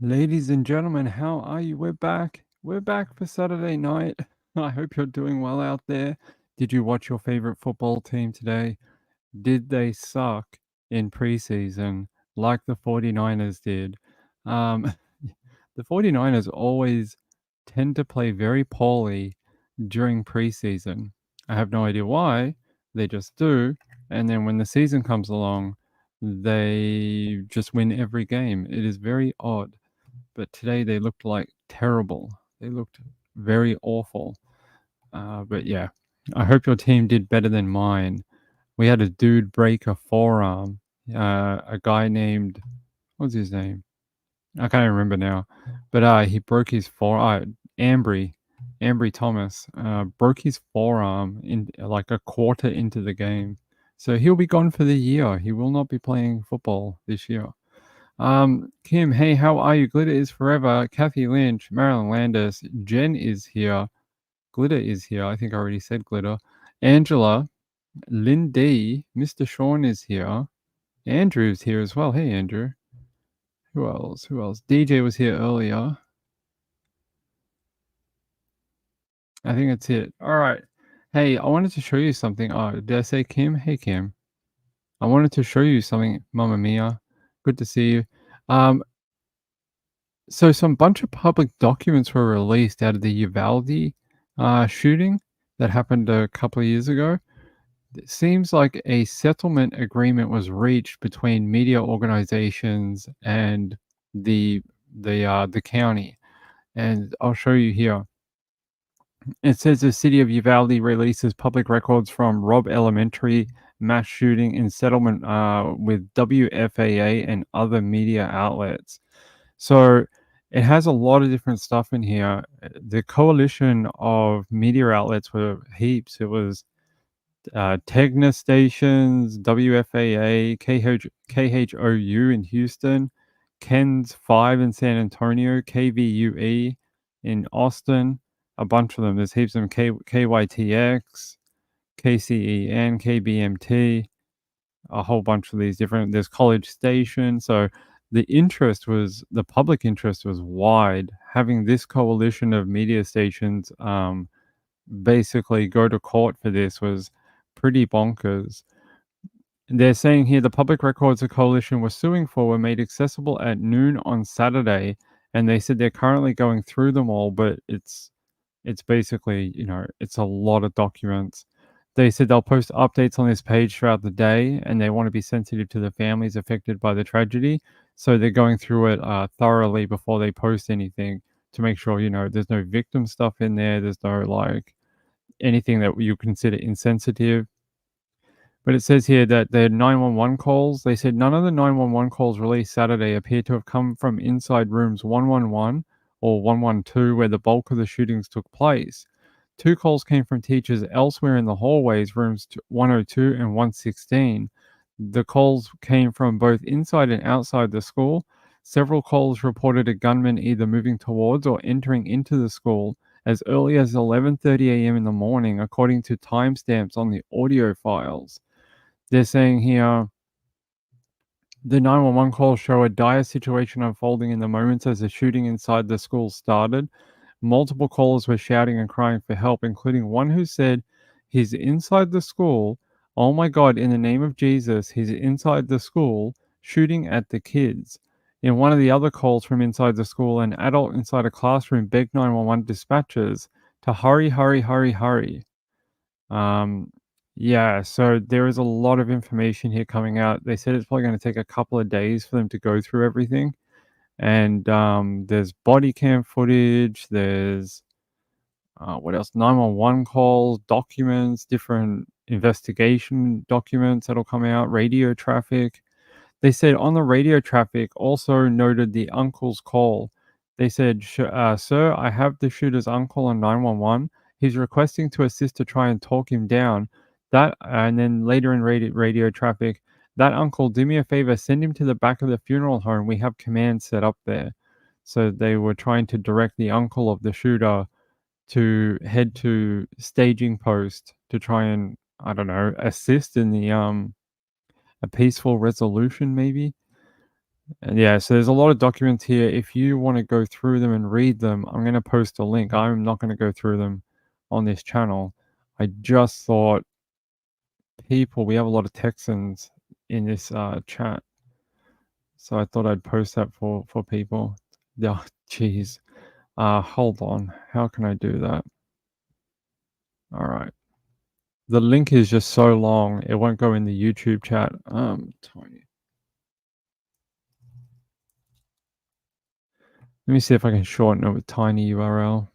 Ladies and gentlemen, how are you? We're back. We're back for Saturday night. I hope you're doing well out there. Did you watch your favorite football team today? Did they suck in preseason like the 49ers did? Um, the 49ers always tend to play very poorly during preseason. I have no idea why. They just do. And then when the season comes along, they just win every game. It is very odd, but today they looked like terrible. They looked very awful. But yeah, I hope your team did better than mine. We had a dude break a forearm. A guy named, what's his name? I can't remember now. But he broke his forearm. Ambry Thomas broke his forearm in like a quarter into the game. So he'll be gone for the year. He will not be playing football this year. Kim, hey, how are you? Glitter is forever. Kathy Lynch, Marilyn Landis, Jen is here. Glitter is here. I think I already said glitter. Angela, Lynn D, Mr. Sean is here. Andrew's here as well. Hey, Andrew. Who else? Who else? DJ was here earlier. I think that's it. All right. Hey, I wanted to show you something. Oh, did I say Kim? Hey, Kim. I wanted to show you something, Mamma Mia. Good to see you. So some bunch of public documents were released out of the Uvalde shooting that happened a couple of years ago. It seems like a settlement agreement was reached between media organizations and the the county, and I'll show you here. It says the city of Uvalde releases public records from Robb Elementary mass shooting in settlement with WFAA and other media outlets. So it has a lot of different stuff in here. The coalition of media outlets were heaps. It was Tegna stations, WFAA, KHOU in Houston, Ken's 5 in San Antonio, KVUE in Austin, a bunch of them. There's heaps of them, KYTX, KCEN, KBMT, a whole bunch of these different. There's College Station. So the public interest was wide. Having this coalition of media stations basically go to court for this was pretty bonkers. They're saying here the public records the coalition was suing for were made accessible at noon on Saturday, and they said they're currently going through them all, but it's basically, it's a lot of documents. They said they'll post updates on this page throughout the day, and they want to be sensitive to the families affected by the tragedy. So they're going through it thoroughly before they post anything to make sure, there's no victim stuff in there. There's no like anything that you consider insensitive. But it says here that the 911 calls, they said none of the 911 calls released Saturday appear to have come from inside rooms 111 or 112 where the bulk of the shootings took place. Two calls came from teachers elsewhere in the hallways, rooms 102 and 116. The calls came from both inside and outside the school. Several calls reported a gunman either moving towards or entering into the school as early as 11:30 a.m. in the morning, according to timestamps on the audio files. They're saying here the 911 calls show a dire situation unfolding in the moments as the shooting inside the school started. Multiple callers were shouting and crying for help, including one who said, "He's inside the school. Oh my God, in the name of Jesus, he's inside the school shooting at the kids." In one of the other calls from inside the school, an adult inside a classroom begged 911 dispatchers to hurry, hurry, hurry, hurry. Um, yeah, so there is a lot of information here coming out. They said it's probably going to take a couple of days for them to go through everything. And there's body cam footage. There's what else? 911 calls, documents, different investigation documents that'll come out, radio traffic. They said on the radio traffic also noted the uncle's call. They said, "Sir, I have the shooter's uncle on 911. He's requesting to assist to try and talk him down." And then later in radio traffic, "That uncle, do me a favor, send him to the back of the funeral home. We have command set up there." So they were trying to direct the uncle of the shooter to head to staging post to try and, I don't know, assist in the a peaceful resolution maybe. And yeah, so there's a lot of documents here. If you want to go through them and read them, I'm going to post a link. I'm not going to go through them on this channel. I just thought we have a lot of Texans in this chat, so I thought I'd post that for people. Yeah, jeez. Hold on. How can I do that? All right. The link is just so long, it won't go in the YouTube chat. Tiny. Let me see if I can shorten it with tiny URL.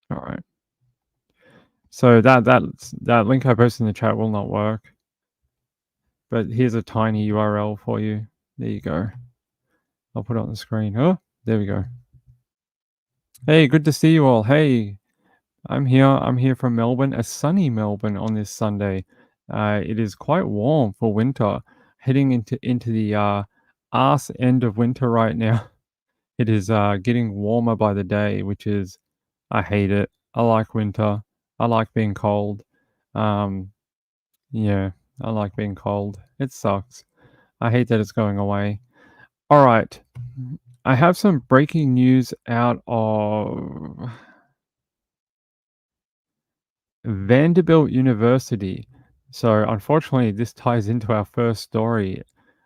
All right. So that link I posted in the chat will not work. But here's a tiny URL for you. There you go. I'll put it on the screen. Oh, there we go. Hey, good to see you all. Hey, I'm here. I'm here from Melbourne, a sunny Melbourne on this Sunday. It is quite warm for winter, heading into the arse end of winter right now. It is getting warmer by the day, which is I hate it. I like winter. I like being cold. Um, yeah, I like being cold. It sucks. I hate that it's going away. All right. I have some breaking news out of Vanderbilt University. So, unfortunately, this ties into our first story.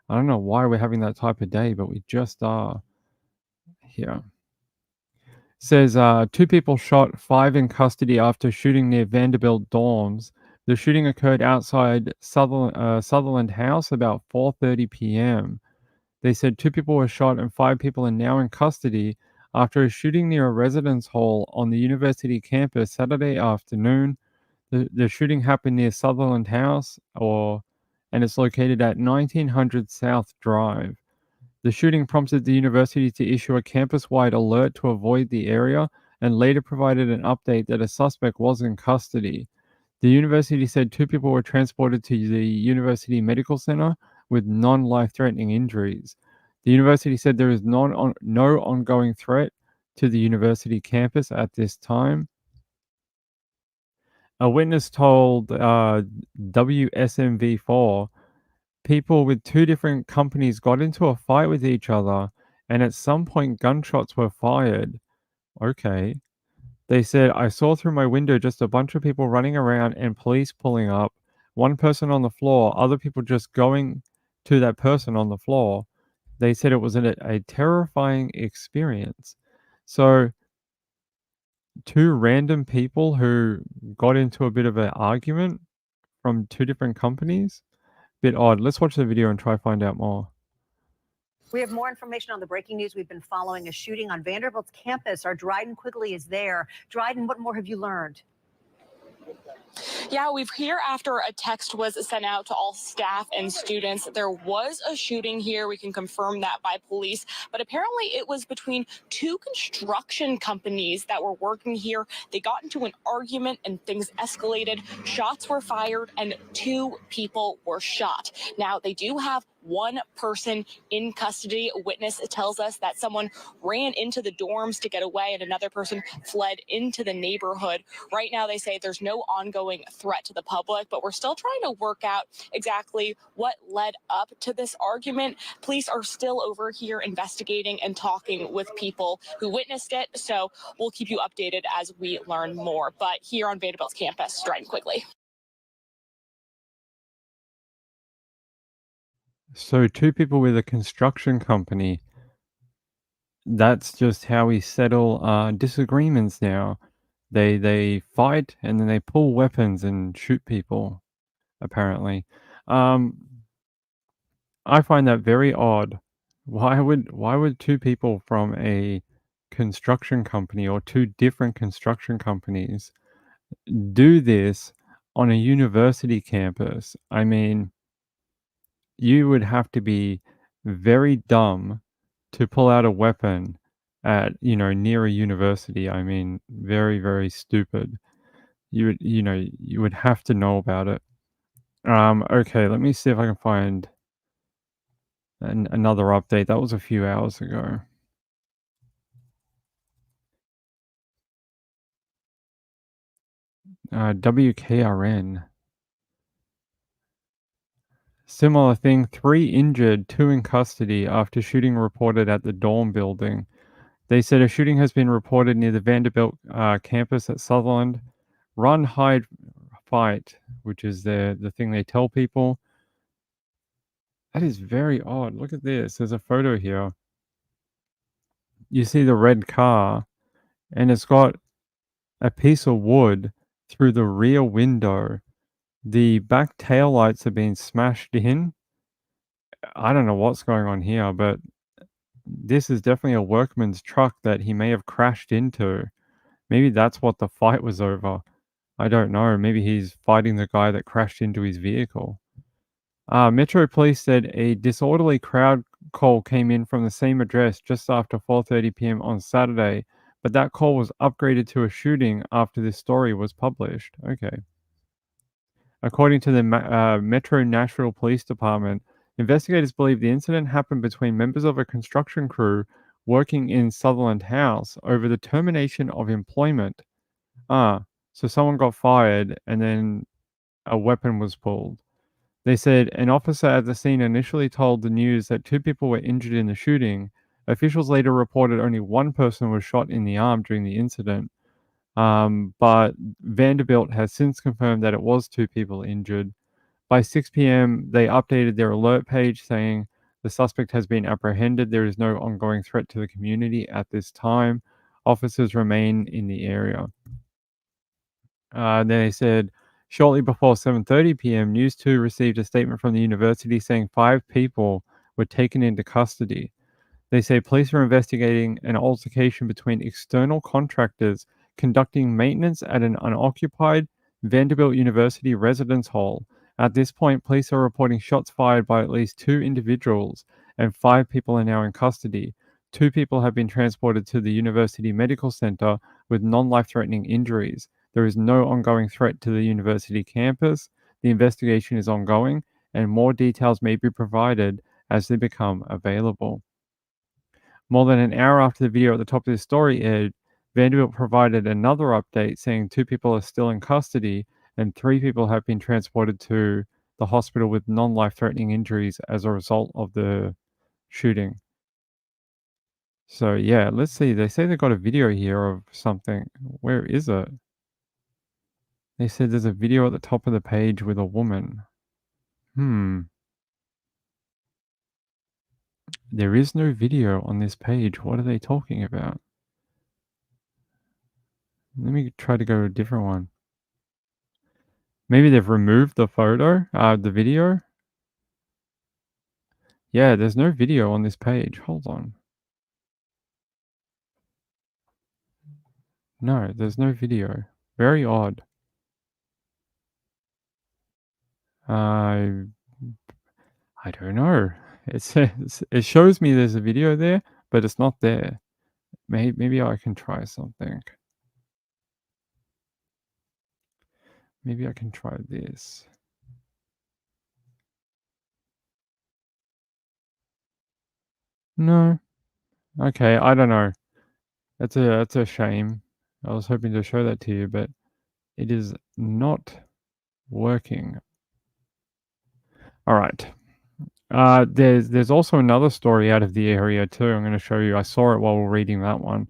I don't know why we're having that type of day, but we just are here. Says two people shot, five in custody after shooting near Vanderbilt dorms. The shooting occurred outside Sutherland House about 4:30 p.m. They said two people were shot and five people are now in custody after a shooting near a residence hall on the university campus Saturday afternoon. The shooting happened near Sutherland House, and it's located at 1900 South Drive. The shooting prompted the university to issue a campus-wide alert to avoid the area and later provided an update that a suspect was in custody. The university said two people were transported to the University Medical Center with non-life-threatening injuries. The university said there is no ongoing threat to the university campus at this time. A witness told WSMV4 people with two different companies got into a fight with each other, and at some point gunshots were fired. Okay. They said, I saw through my window just a bunch of people running around and police pulling up, one person on the floor, other people just going to that person on the floor. They said it was a terrifying experience. So, two random people who got into a bit of an argument from two different companies. Bit odd. Let's watch the video and try find out more. We have more information on the breaking news. We've been following a shooting on Vanderbilt's campus. Our Dryden Quigley is there. Dryden, what more have you learned? Yeah, we've here after a text was sent out to all staff and students. There was a shooting here. We can confirm that by police, but apparently it was between two construction companies that were working here. They got into an argument and things escalated. Shots were fired and two people were shot. Now, they do have one person in custody. A witness tells us that someone ran into the dorms to get away and another person fled into the neighborhood. Right now, they say there's no ongoing threat to the public, but we're still trying to work out exactly what led up to this argument. Police are still over here investigating and talking with people who witnessed it, so we'll keep you updated as we learn more. But here on Vanderbilt's campus, Dryden Quigley. So, two people with a construction company. That's just how we settle disagreements now. They fight and then they pull weapons and shoot people, apparently. Um, I find that very odd. Why would two people from a construction company or two different construction companies do this on a university campus? I mean, you would have to be very dumb to pull out a weapon at, near a university. I mean, very, very stupid. You would have to know about it. Okay, let me see if I can find another update. That was a few hours ago. WKRN. Similar thing, 3 injured, 2 in custody after shooting reported at the dorm building. They said a shooting has been reported near the Vanderbilt campus at Sutherland. Run, hide, fight, which is the thing they tell people. That is very odd. Look at this. There's a photo here. You see the red car, and it's got a piece of wood through the rear window. The back taillights are being smashed in. I don't know what's going on here, but this is definitely a workman's truck that he may have crashed into. Maybe that's what the fight was over. I don't know. Maybe he's fighting the guy that crashed into his vehicle. Metro Police said a disorderly crowd call came in from the same address just after 4:30 p.m. on Saturday, but that call was upgraded to a shooting after this story was published. Okay. According to the Metro Nashville Police Department, investigators believe the incident happened between members of a construction crew working in Sutherland House over the termination of employment. So someone got fired and then a weapon was pulled. They said an officer at the scene initially told the news that 2 people were injured in the shooting. Officials later reported only 1 person was shot in the arm during the incident. But Vanderbilt has since confirmed that it was 2 people injured. By 6 p.m., they updated their alert page saying the suspect has been apprehended. There is no ongoing threat to the community at this time. Officers remain in the area. They said shortly before 7:30 p.m., News 2 received a statement from the university saying 5 people were taken into custody. They say police are investigating an altercation between external contractors conducting maintenance at an unoccupied Vanderbilt University residence hall. At this point, police are reporting shots fired by at least 2 individuals, and 5 people are now in custody. 2 people have been transported to the University Medical Center with non-life threatening injuries. There is no ongoing threat to the university campus. The investigation is ongoing, and more details may be provided as they become available. More than an hour after the video at the top of this story aired, Vanderbilt provided another update saying 2 people are still in custody and 3 people have been transported to the hospital with non-life threatening injuries as a result of the shooting. So yeah, let's see. They say they got a video here of something. Where is it? They said there's a video at the top of the page with a woman. There is no video on this page. What are they talking about? Let me try to go to a different one. Maybe they've removed the photo, the video. Yeah, there's no video on this page. Hold on. No, there's no video. Very odd. I don't know. It says it shows me there's a video there, but it's not there. Maybe I can try something. Maybe I can try this. No. Okay, I don't know. That's a shame. I was hoping to show that to you, but it is not working. All right. There's also another story out of the area too. I'm going to show you. I saw it while we we're reading that one.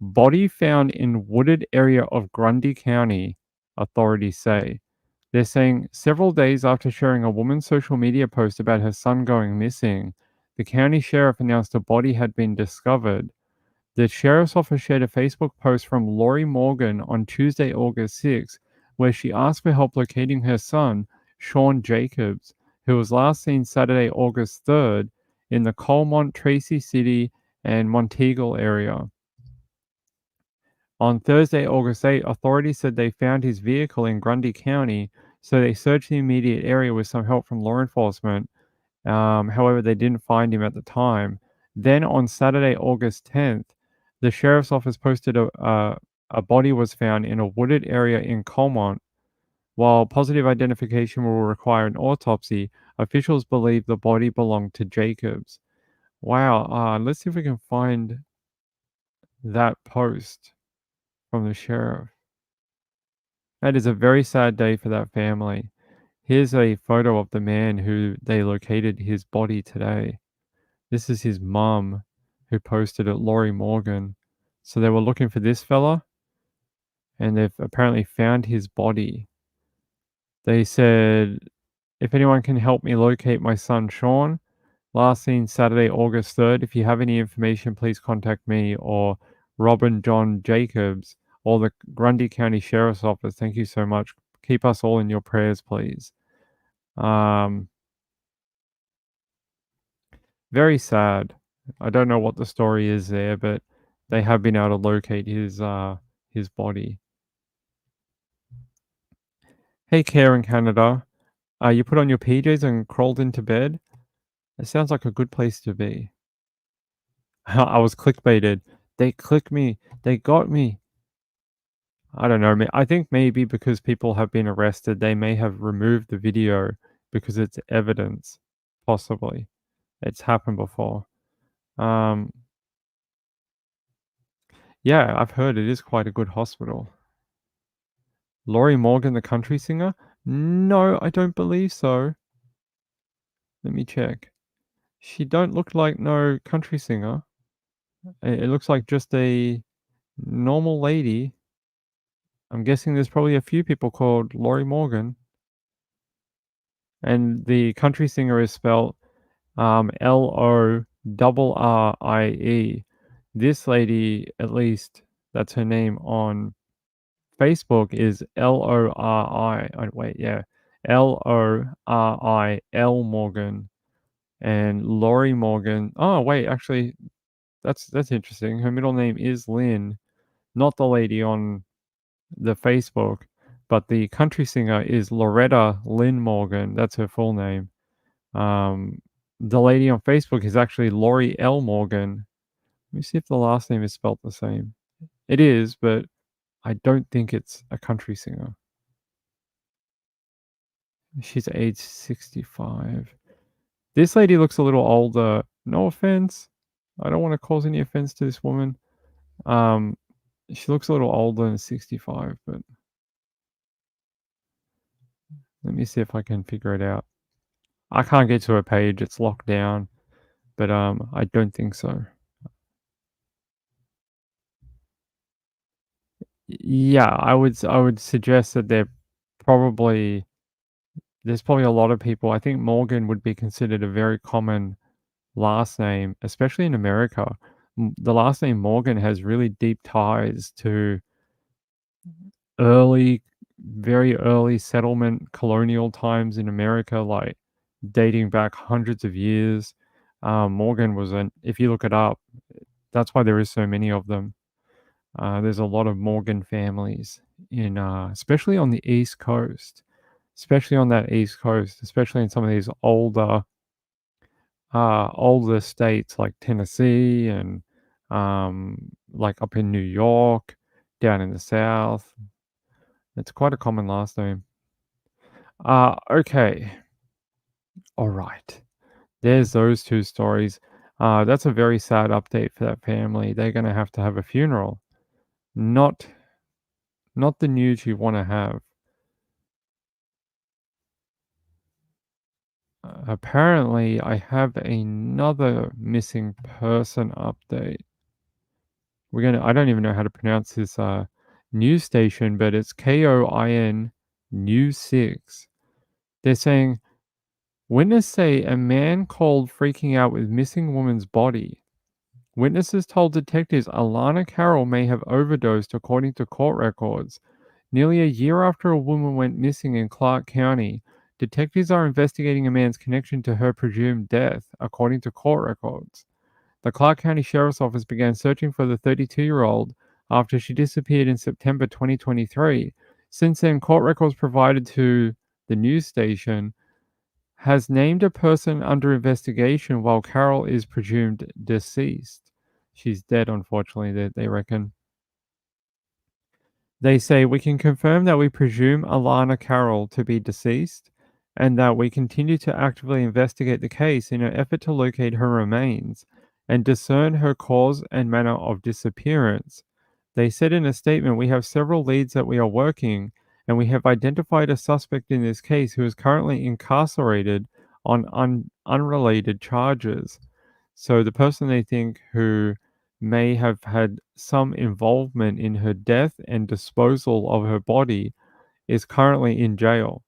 Body found in wooded area of Grundy County, authorities say. They're saying several days after sharing a woman's social media post about her son going missing, the county sheriff announced a body had been discovered. The sheriff's office shared a Facebook post from Lori Morgan on Tuesday, August 6, where she asked for help locating her son, Sean Jacobs, who was last seen Saturday, August 3rd, in the Colmont, Tracy City, and Monteagle area. On Thursday, August 8, authorities said they found his vehicle in Grundy County, so they searched the immediate area with some help from law enforcement. However, they didn't find him at the time. Then on Saturday, August 10th, the sheriff's office posted a body was found in a wooded area in Colmont. While positive identification will require an autopsy, officials believe the body belonged to Jacobs. Wow, let's see if we can find that post from the sheriff. That is a very sad day for that family. Here's a photo of the man who they located his body today. This is his mum who posted it, Lori Morgan. So they were looking for this fella, and they've apparently found his body. They said, if anyone can help me locate my son Sean, last seen Saturday, August 3rd. If you have any information, please contact me or Robin John Jacobs or the Grundy County Sheriff's Office. Thank you so much. Keep us all in your prayers, please. Very sad. I don't know what the story is there, but they have been able to locate his body. Hey, Care in Canada. You put on your PJs and crawled into bed? It sounds like a good place to be. I was clickbaited. They clicked me. They got me. I don't know. I think maybe because people have been arrested, they may have removed the video because it's evidence. Possibly. It's happened before. Yeah, I've heard it is quite a good hospital. Lori Morgan, the country singer? No, I don't believe so. Let me check. She don't look like no country singer. It looks like just a normal lady. I'm guessing there's probably a few people called Lori Morgan. And the country singer is spelled Lorrie. This lady, at least that's her name on Facebook, is Lori. Oh, wait, yeah. Loril Morgan. And Lori Morgan. Oh, wait, actually, that's interesting. Her middle name is Lynn, not the lady on the Facebook, but the country singer is Loretta Lynn Morgan. That's her full name. The lady on Facebook is actually Lori L. Morgan. Let me see if the last name is spelled the same. It is, but I don't think it's a country singer. She's age 65. This lady looks a little older. No offense. I don't want to cause any offense to this woman. She looks a little older than 65, but let me see if I can figure it out. I can't get to her page. It's locked down, but I don't think so. Yeah, I would suggest that there's probably a lot of people. I think Morgan would be considered a very common last name, especially in America. The last name Morgan has really deep ties to very early settlement colonial times in America, like dating back hundreds of years. Morgan was if you look it up, that's why there is so many of them. There's a lot of Morgan families in, especially on the East Coast, especially on that East Coast, especially in some of these older states like Tennessee and like up in New York, down in the South. It's quite a common last name. Okay. All right. There's those two stories. That's a very sad update for that family. They're going to have a funeral. Not the news you want to have. Apparently, I have another missing person update. I don't even know how to pronounce this news station, but it's KOIN News 6. They're saying, witnesses say a man called freaking out with missing woman's body. Witnesses told detectives Alana Carroll may have overdosed according to court records. Nearly a year after a woman went missing in Clark County, detectives are investigating a man's connection to her presumed death, according to court records. The Clark County Sheriff's Office began searching for the 32-year-old after she disappeared in September 2023. Since then, court records provided to the news station has named a person under investigation while Carroll is presumed deceased. She's dead, unfortunately, they reckon. They say, we can confirm that we presume Alana Carroll to be deceased and that we continue to actively investigate the case in an effort to locate her remains and discern her cause and manner of disappearance. They said in a statement, we have several leads that we are working and we have identified a suspect in this case who is currently incarcerated on unrelated charges. So the person they think who may have had some involvement in her death and disposal of her body is currently in jail.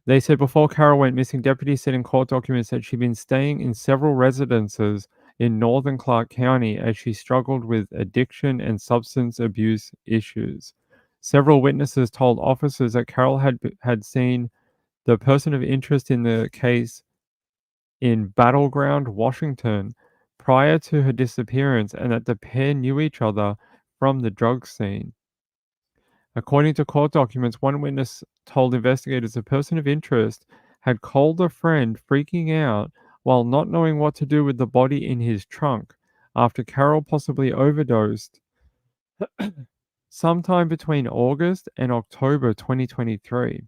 They said before Carroll went missing, deputies said in court documents that she'd been staying in several residences in northern Clark County as she struggled with addiction and substance abuse issues. Several witnesses told officers that Carroll had seen the person of interest in the case in Battleground, Washington, prior to her disappearance, and that the pair knew each other from the drug scene. According to court documents, one witness told investigators a person of interest had called a friend freaking out while not knowing what to do with the body in his trunk after Carroll possibly overdosed sometime between August and October 2023.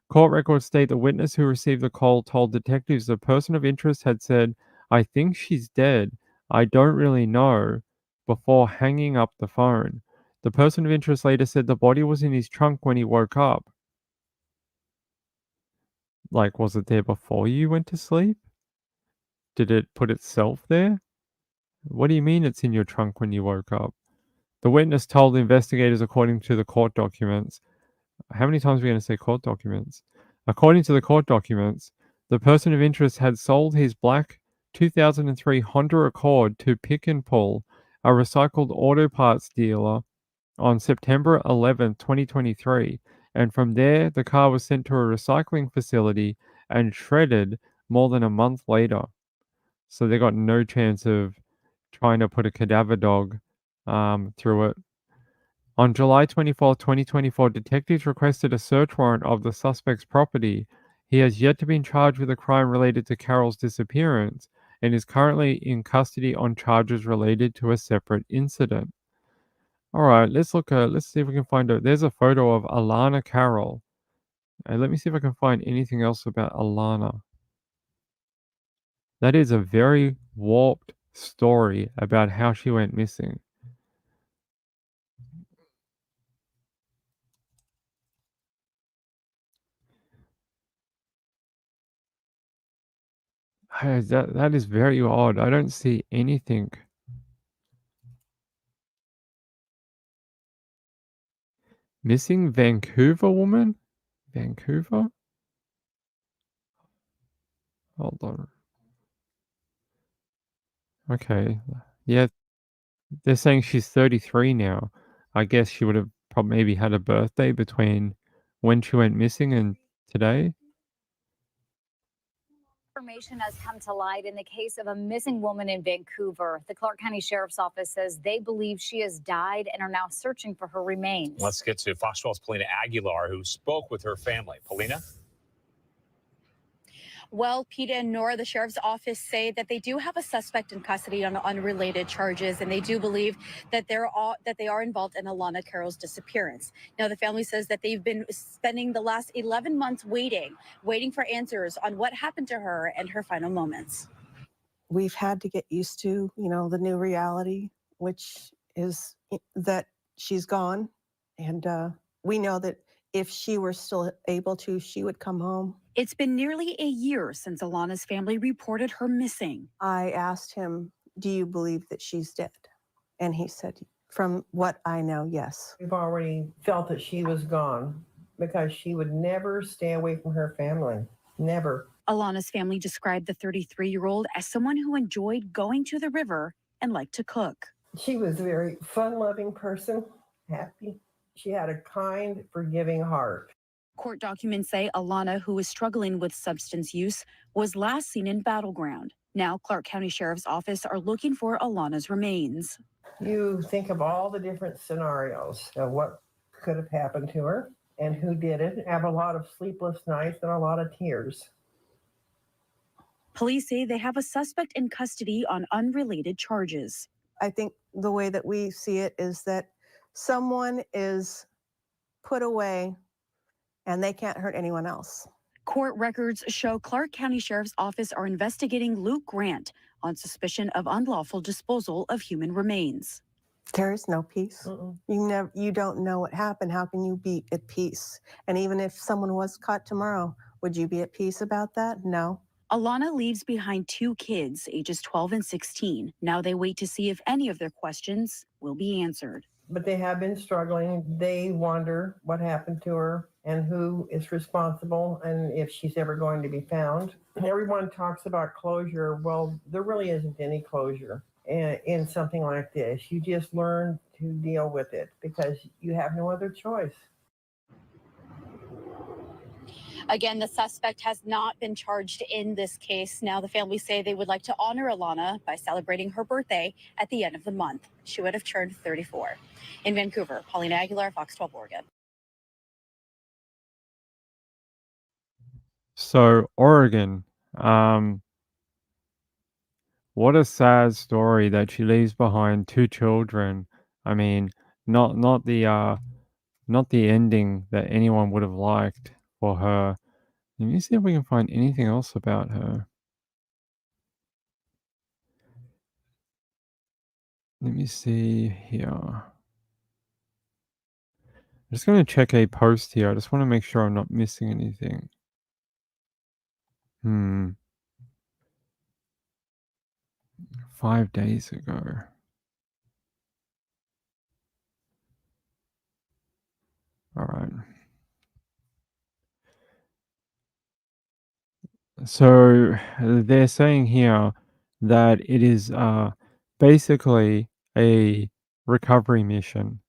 Court records state the witness who received the call told detectives the person of interest had said, "I think she's dead. I don't really know," before hanging up the phone. The person of interest later said the body was in his trunk when he woke up. Like, was it there before you went to sleep? Did it put itself there? What do you mean it's in your trunk when you woke up? The witness told investigators, according to the court documents. How many times are we going to say court documents? According to the court documents, the person of interest had sold his black 2003 Honda Accord to Pick and Pull, a recycled auto parts dealer, on September 11, 2023, and from there the car was sent to a recycling facility and shredded more than a month later. So they got no chance of trying to put a cadaver dog through it. On July 24, 2024, detectives requested a search warrant of the suspect's property. He has yet to be charged with a crime related to Carroll's disappearance and is currently in custody on charges related to a separate incident. All right, let's see if we can find out. There's a photo of Alana Carroll. And let me see if I can find anything else about Alana. That is a very warped story about how she went missing. That is very odd. I don't see anything. Missing Vancouver woman? Vancouver? Hold on. Okay. Yeah, they're saying she's 33 now. I guess she would have probably maybe had a birthday between when she went missing and today. Information has come to light in the case of a missing woman in Vancouver. The Clark County Sheriff's Office says they believe she has died and are now searching for her remains. Let's get to Fox 12's Polina Aguilar, who spoke with her family. Polina? Well, Peta and Nora, the sheriff's office say that they do have a suspect in custody on unrelated charges, and they do believe that they are involved in Alana Carroll's disappearance. Now, the family says that they've been spending the last 11 months waiting for answers on what happened to her and her final moments. We've had to get used to, the new reality, which is that she's gone, and we know that if she were still able to, she would come home. It's been nearly a year since Alana's family reported her missing. I asked him, "Do you believe that she's dead?" And he said, "From what I know, yes." We've already felt that she was gone because she would never stay away from her family. Never. Alana's family described the 33-year-old as someone who enjoyed going to the river and liked to cook. She was a very fun-loving person, happy. She had a kind, forgiving heart. Court documents say Alana, who was struggling with substance use, was last seen in Battleground. Now, Clark County Sheriff's Office are looking for Alana's remains. You think of all the different scenarios of what could have happened to her and who did it. Have a lot of sleepless nights and a lot of tears. Police say they have a suspect in custody on unrelated charges. I think the way that we see it is that someone is put away and they can't hurt anyone else. Court records show Clark County Sheriff's Office are investigating Luke Grant on suspicion of unlawful disposal of human remains. There is no peace. Mm-mm. You don't know what happened. How can you be at peace? And even if someone was caught tomorrow, would you be at peace about that? No. Alana leaves behind 2 kids, ages 12 and 16. Now they wait to see if any of their questions will be answered. But they have been struggling. They wonder what happened to her and who is responsible and if she's ever going to be found. Everyone talks about closure. Well, there really isn't any closure in something like this. You just learn to deal with it because you have no other choice. Again, the suspect has not been charged in this case. Now, the family say they would like to honor Alana by celebrating her birthday at the end of the month. She would have turned 34. In Vancouver, Paulina Aguilar, Fox 12 Oregon. So Oregon, what a sad story that she leaves behind 2 children. I mean, not the ending that anyone would have liked for her. Let me see if we can find anything else about her. Let me see here. I'm just going to check a post here. I just want to make sure I'm not missing anything. 5 days ago. All right. So they're saying here that it is basically a recovery mission.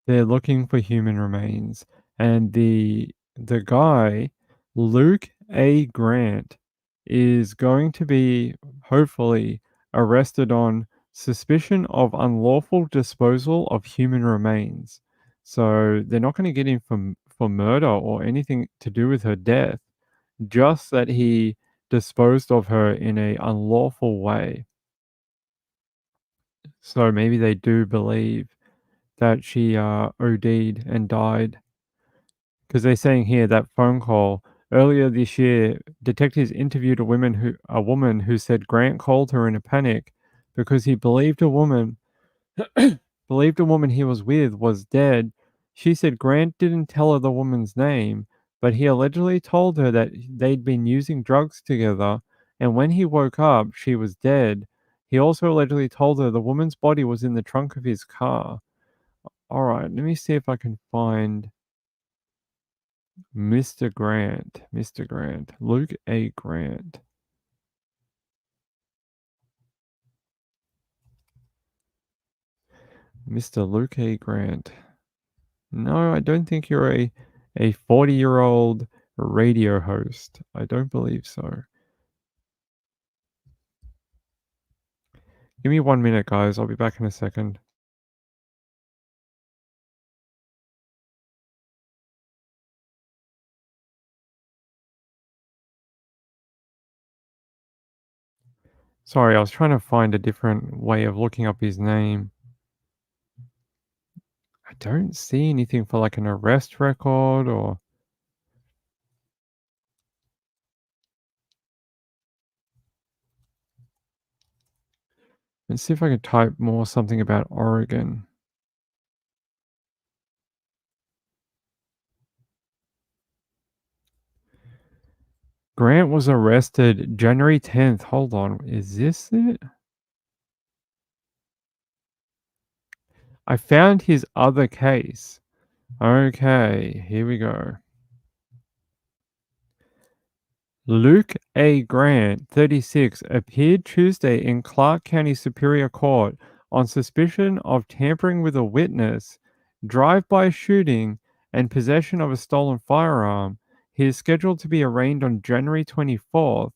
They're looking for human remains, and the guy, Luke A. Grant, is going to be hopefully arrested on suspicion of unlawful disposal of human remains. So they're not going to get him for murder or anything to do with her death, just that he disposed of her in a unlawful way. So maybe they do believe that she OD'd and died. Because they're saying here that phone call earlier this year, detectives interviewed a woman who said Grant called her in a panic because he believed a woman he was with was dead. She said Grant didn't tell her the woman's name, but he allegedly told her that they'd been using drugs together, and when he woke up, she was dead. He also allegedly told her the woman's body was in the trunk of his car. All right, let me see if I can find Mr. Grant. Luke A. Grant. Mr. Luke A. Grant. No, I don't think you're a 40-year-old radio host. I don't believe so. Give me 1 minute, guys. I'll be back in a second. Sorry, I was trying to find a different way of looking up his name. I don't see anything for like an arrest record or... Let's see if I can type more something about Oregon. Grant was arrested January 10th. Hold on, is this it? I found his other case. Okay, here we go. Luke A. Grant, 36, appeared Tuesday in Clark County Superior Court on suspicion of tampering with a witness, drive-by shooting, and possession of a stolen firearm. He is scheduled to be arraigned on January 24th.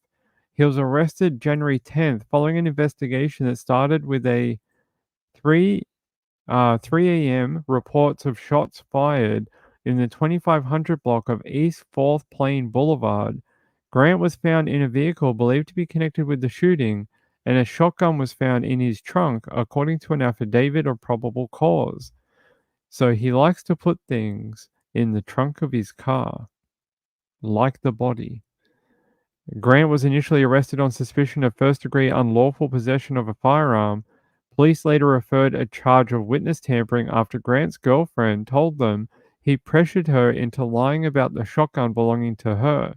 He was arrested January 10th following an investigation that started with a 3 a.m. reports of shots fired in the 2500 block of East 4th Plain Boulevard. Grant was found in a vehicle believed to be connected with the shooting, and a shotgun was found in his trunk, according to an affidavit of probable cause. So he likes to put things in the trunk of his car, like the body. Grant was initially arrested on suspicion of first-degree unlawful possession of a firearm, Police later referred a charge of witness tampering after Grant's girlfriend told them he pressured her into lying about the shotgun belonging to her.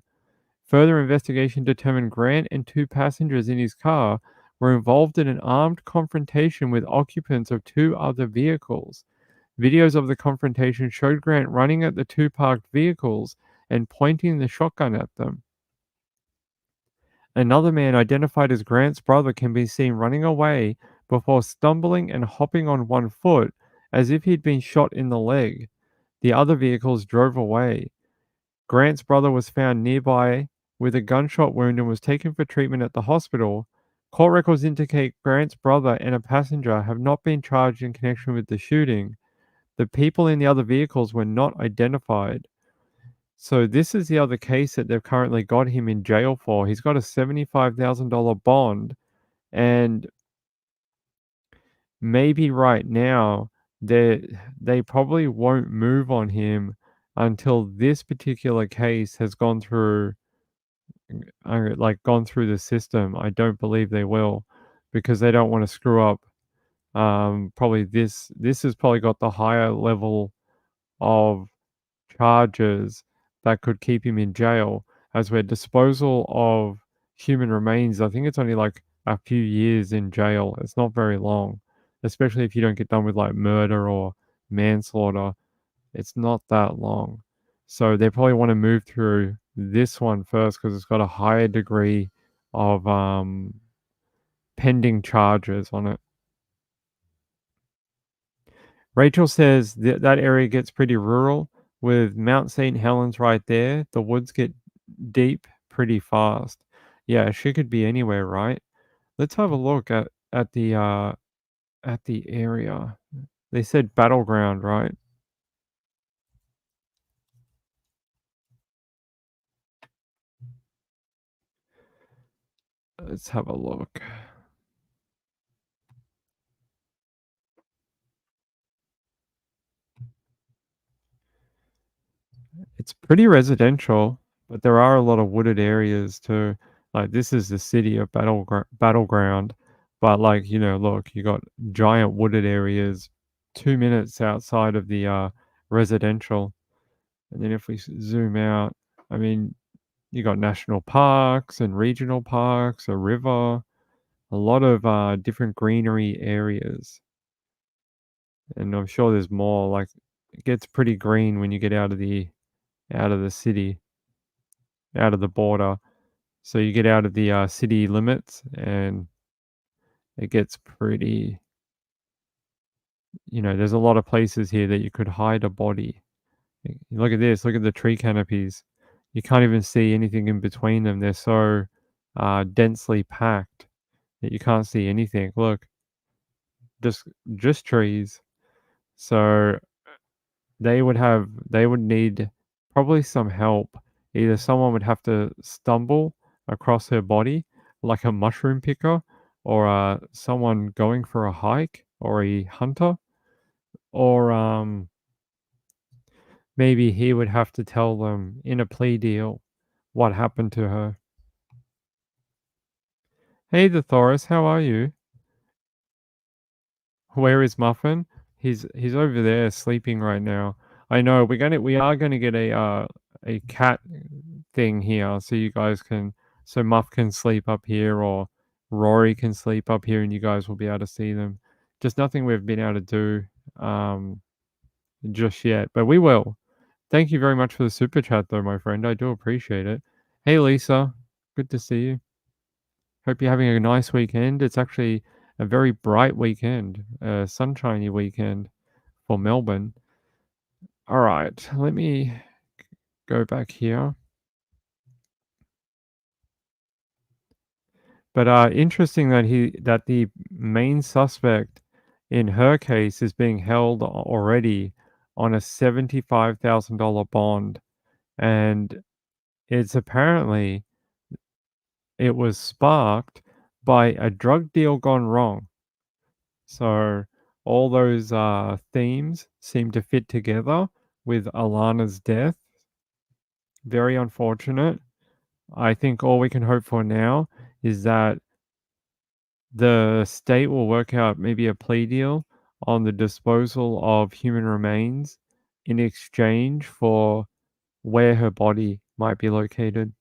Further investigation determined Grant and 2 passengers in his car were involved in an armed confrontation with occupants of 2 other vehicles. Videos of the confrontation showed Grant running at the 2 parked vehicles and pointing the shotgun at them. Another man, identified as Grant's brother, can be seen running away before stumbling and hopping on one foot as if he'd been shot in the leg. The other vehicles drove away. Grant's brother was found nearby with a gunshot wound and was taken for treatment at the hospital. Court records indicate Grant's brother and a passenger have not been charged in connection with the shooting. The people in the other vehicles were not identified. So this is the other case that they've currently got him in jail for. He's got a $75,000 bond, and maybe right now they probably won't move on him until this particular case has gone through the system. I don't believe they will, because they don't want to screw up. Probably this has probably got the higher level of charges that could keep him in jail, as where disposal of human remains, I think it's only like a few years in jail. It's not very long, especially if you don't get done with like murder or manslaughter. It's not that long. So they probably want to move through this one first because it's got a higher degree of pending charges on it. Rachel says that area gets pretty rural with Mount St. Helens right there. The woods get deep pretty fast. Yeah, she could be anywhere, right? Let's have a look at the area. They said battleground, right? Let's have a look. It's pretty residential, but there are a lot of wooded areas too. Like this is the city of Battleground, but like, you know, look, you got giant wooded areas 2 minutes outside of the residential. And then if we zoom out, I mean, you got national parks and regional parks, a river, a lot of different greenery areas. And I'm sure there's more. Like it gets pretty green when you get out of the city, out of the border. So you get out of the city limits and it gets pretty, you know, there's a lot of places here that you could hide a body. Look at this, look at the tree canopies. You can't even see anything in between them. They're so densely packed that you can't see anything. Look, just trees. So they would need probably some help. Either someone would have to stumble across her body like a mushroom picker, or someone going for a hike, or a hunter, or maybe he would have to tell them in a plea deal what happened to her. Hey, the Thoris, how are you? Where is Muffin? He's over there sleeping right now. I know we are gonna get a cat thing here, so you guys can, so Muff can sleep up here, or Rory can sleep up here, and you guys will be able to see them. Just nothing we've been able to do just yet, but we will. Thank you very much for the super chat, though, my friend. I do appreciate it. Hey, Lisa, good to see you. Hope you're having a nice weekend. It's actually a very bright weekend, a sunshiny weekend for Melbourne. All right, let me go back here. But interesting that the main suspect in her case is being held already on a $75,000 bond, and it's apparently it was sparked by a drug deal gone wrong. So all those themes seem to fit together with Alana's death. Very unfortunate. I think all we can hope for now is that the state will work out maybe a plea deal on the disposal of human remains in exchange for where her body might be located.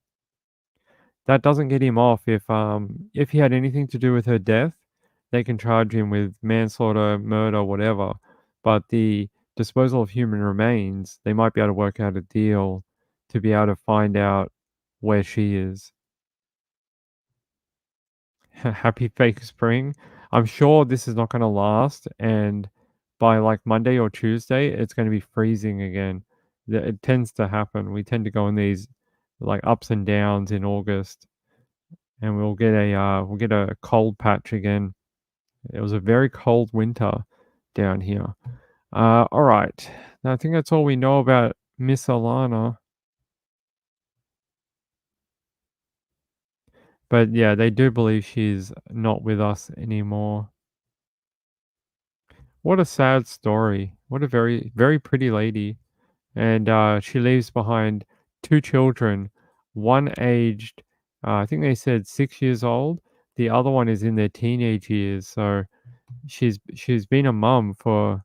That doesn't get him off. If he had anything to do with her death, they can charge him with manslaughter, murder, whatever. But the disposal of human remains, they might be able to work out a deal to be able to find out where she is. Happy fake spring. I'm sure this is not going to last, and by like Monday or Tuesday, it's going to be freezing again. It tends to happen. We tend to go in these like ups and downs in August, and we'll get a cold patch again. It was a very cold winter down here. All right. Now, I think that's all we know about Miss Alana. But yeah, they do believe she's not with us anymore. What a sad story. What a very, very pretty lady. And she leaves behind 2 children, one aged, I think they said 6 years old. The other one is in their teenage years. So she's been a mum for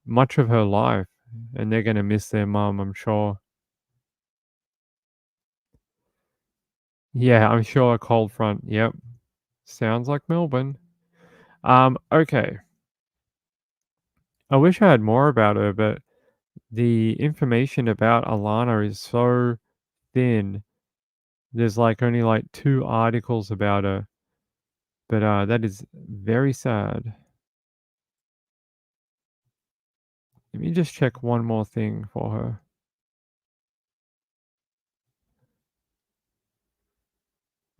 much of her life, and they're going to miss their mum, I'm sure. Yeah, I'm sure a cold front. Yep. Sounds like Melbourne. Okay. I wish I had more about her, but the information about Alana is so thin. There's like only like 2 articles about her. But that is very sad. Let me just check one more thing for her.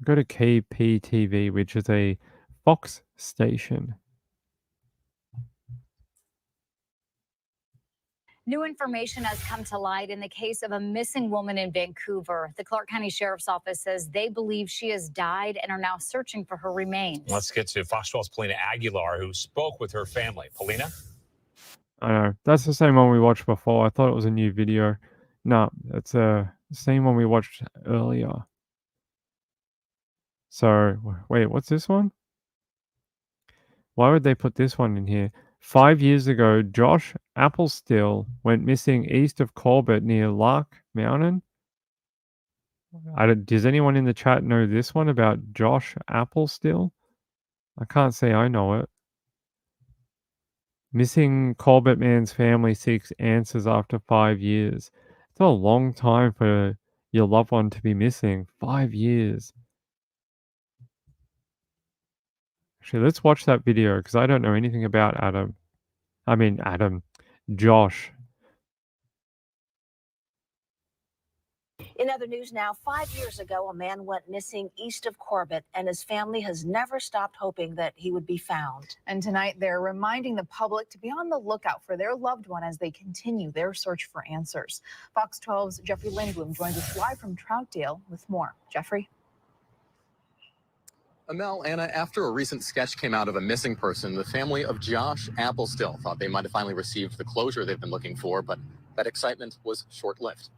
Go to KPTV, which is a Fox station. New information has come to light in the case of a missing woman in Vancouver. The Clark County Sheriff's Office says they believe she has died and are now searching for her remains. Let's get to Fox 12's Polina Aguilar, who spoke with her family. Polina? I know. That's the same one we watched before. I thought it was a new video. No, it's the same one we watched earlier. So, wait, what's this one? Why would they put this one in here? 5 years ago, Josh Applestill went missing east of Corbett near Lark Mountain. Does anyone in the chat know this one about Josh Applestill? I can't say I know it. Missing Corbett man's family seeks answers after 5 years. It's a long time for your loved one to be missing. 5 years. Actually, let's watch that video because I don't know anything about Josh. In other news now, 5 years ago, a man went missing east of Corbett, and his family has never stopped hoping that he would be found. And tonight, they're reminding the public to be on the lookout for their loved one as they continue their search for answers. Fox 12's Jeffrey Lindblom joins us live from Troutdale with more. Jeffrey? Amel, Anna, after a recent sketch came out of a missing person, the family of Josh Applestill thought they might have finally received the closure they've been looking for, but that excitement was short-lived.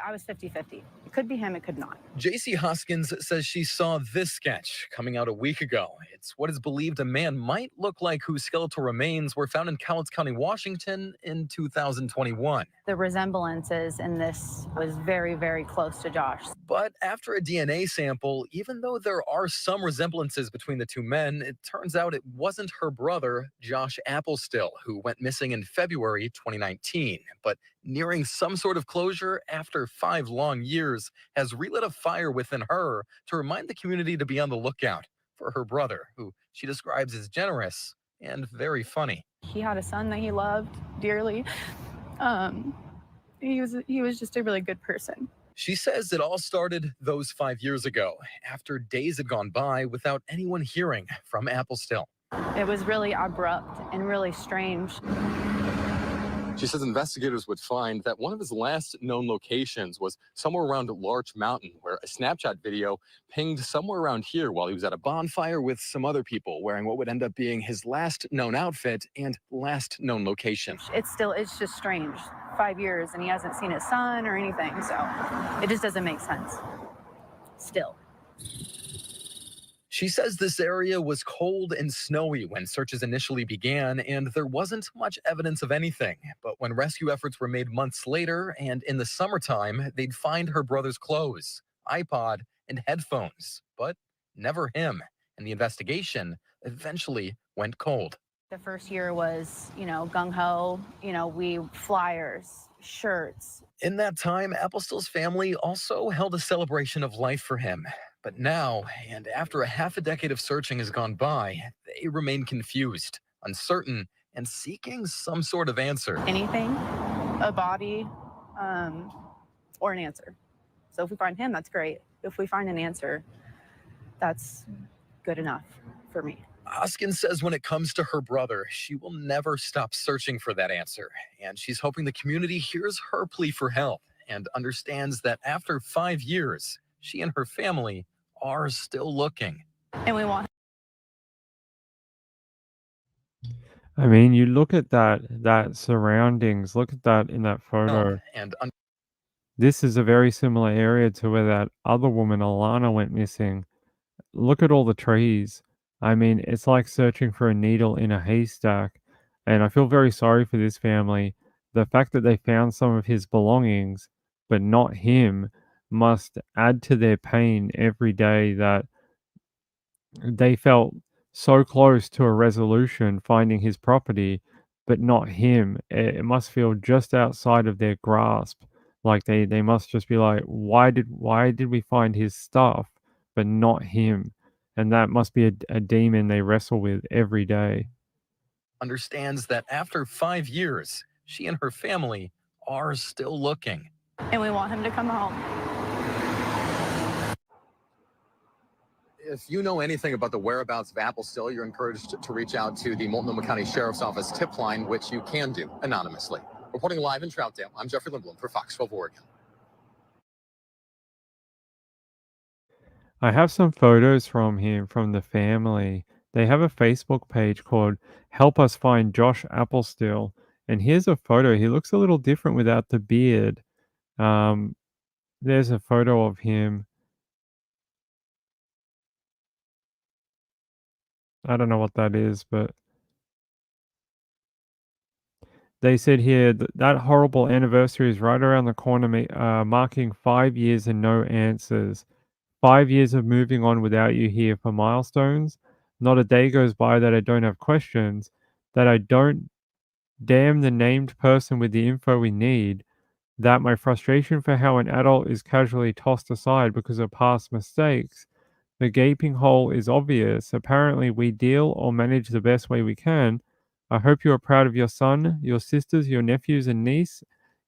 I was 50-50. It could be him, it could not. JC Hoskins says she saw this sketch coming out a week ago. It's what is believed a man might look like whose skeletal remains were found in Cowlitz County, Washington in 2021. The resemblances in this was very, very close to Josh. But after a DNA sample, even though there are some resemblances between the two men, it turns out it wasn't her brother, Josh Applestill, who went missing in February 2019. But nearing some sort of closure after 5 long years has relit a fire within her to remind the community to be on the lookout for her brother, who she describes as generous and very funny. He had a son that he loved dearly. He was just a really good person. She says it all started those 5 years ago, after days had gone by without anyone hearing from Applestill. It was really abrupt and really strange. She says investigators would find that one of his last known locations was somewhere around Larch Mountain, where a Snapchat video pinged somewhere around here while he was at a bonfire with some other people wearing what would end up being his last known outfit and last known location. It's just strange. 5 years and he hasn't seen his son or anything, so it just doesn't make sense. Still. She says this area was cold and snowy when searches initially began, and there wasn't much evidence of anything. But when rescue efforts were made months later, and in the summertime, they'd find her brother's clothes, iPod, and headphones, but never him. And the investigation eventually went cold. The first year was, gung-ho, we flyers, shirts. In that time, Applestill's family also held a celebration of life for him. But now, and after a half a decade of searching has gone by, they remain confused, uncertain, and seeking some sort of answer. Anything, a body, or an answer. So if we find him, that's great. If we find an answer, that's good enough for me. Oskin says when it comes to her brother, she will never stop searching for that answer. And she's hoping the community hears her plea for help and understands that after 5 years, she and her family are still looking. And we want. I mean, you look at that surroundings, look at that in that photo. This is a very similar area to where that other woman, Alana, went missing. Look at all the trees. I mean, it's like searching for a needle in a haystack. And I feel very sorry for this family. The fact that they found some of his belongings, but not him, must add to their pain every day that they felt so close to a resolution finding his property, but not him. It must feel just outside of their grasp. Like they must just be like, why did we find his stuff, but not him? And that must be a demon they wrestle with every day. Understands that after 5 years, she and her family are still looking. And we want him to come home. If you know anything about the whereabouts of Applestill, you're encouraged to reach out to the Multnomah County Sheriff's Office tip line, which you can do anonymously. Reporting live in Troutdale, I'm Jeffrey Lindblom for Fox 12 Oregon. I have some photos from him, from the family. They have a Facebook page called Help Us Find Josh Applestill. And here's a photo. He looks a little different without the beard. There's a photo of him. I don't know what that is, but they said here that horrible anniversary is right around the corner, marking 5 years and no answers. 5 years of moving on without you here for milestones. Not a day goes by that I don't have questions, that I don't damn the named person with the info we need, that my frustration for how an adult is casually tossed aside because of past mistakes. The gaping hole is obvious. Apparently, we deal or manage the best way we can. I hope you are proud of your son, your sisters, your nephews and niece,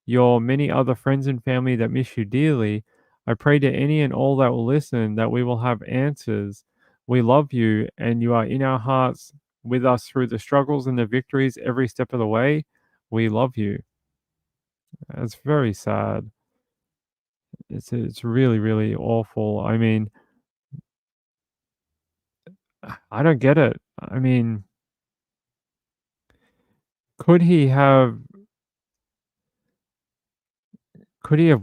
your many other friends and family that miss you dearly. I pray to any and all that will listen that we will have answers. We love you, and you are in our hearts with us through the struggles and the victories every step of the way. We love you. It's very sad. It's really, really awful. I mean, I don't get it. I mean, could he have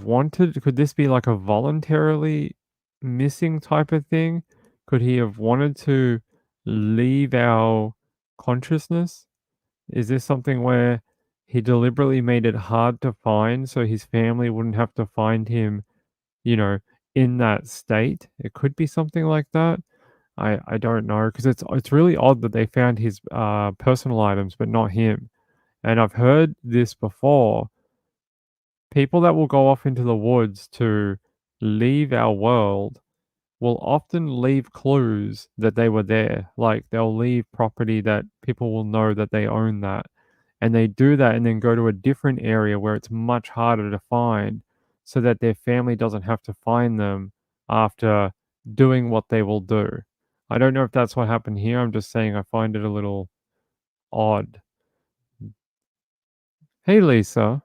wanted, could this be like a voluntarily missing type of thing? Could he have wanted to leave our consciousness? Is this something where he deliberately made it hard to find so his family wouldn't have to find him, in that state? It could be something like that. I don't know, because it's really odd that they found his personal items but not him. And I've heard this before. People that will go off into the woods to leave our world will often leave clues that they were there. Like they'll leave property that people will know that they own that. And they do that and then go to a different area where it's much harder to find so that their family doesn't have to find them after doing what they will do. I don't know if that's what happened here. I'm just saying I find it a little odd. Hey, Lisa.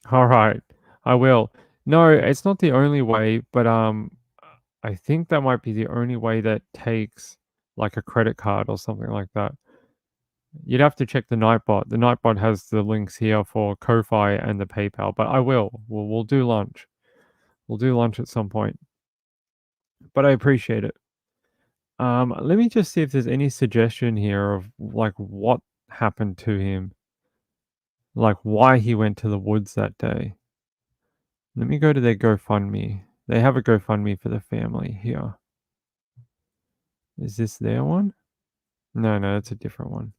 All right, I will. No, it's not the only way, but I think that might be the only way that takes like a credit card or something like that. You'd have to check the Nightbot. The Nightbot has the links here for Ko-Fi and the PayPal, but I will. We'll do lunch. We'll do lunch at some point. but I appreciate it. Let me just see if there's any suggestion here of like what happened to him, like why he went to the woods that day. Let me go to their GoFundMe. They have a GoFundMe for the family here. Is this their one? No, it's a different one.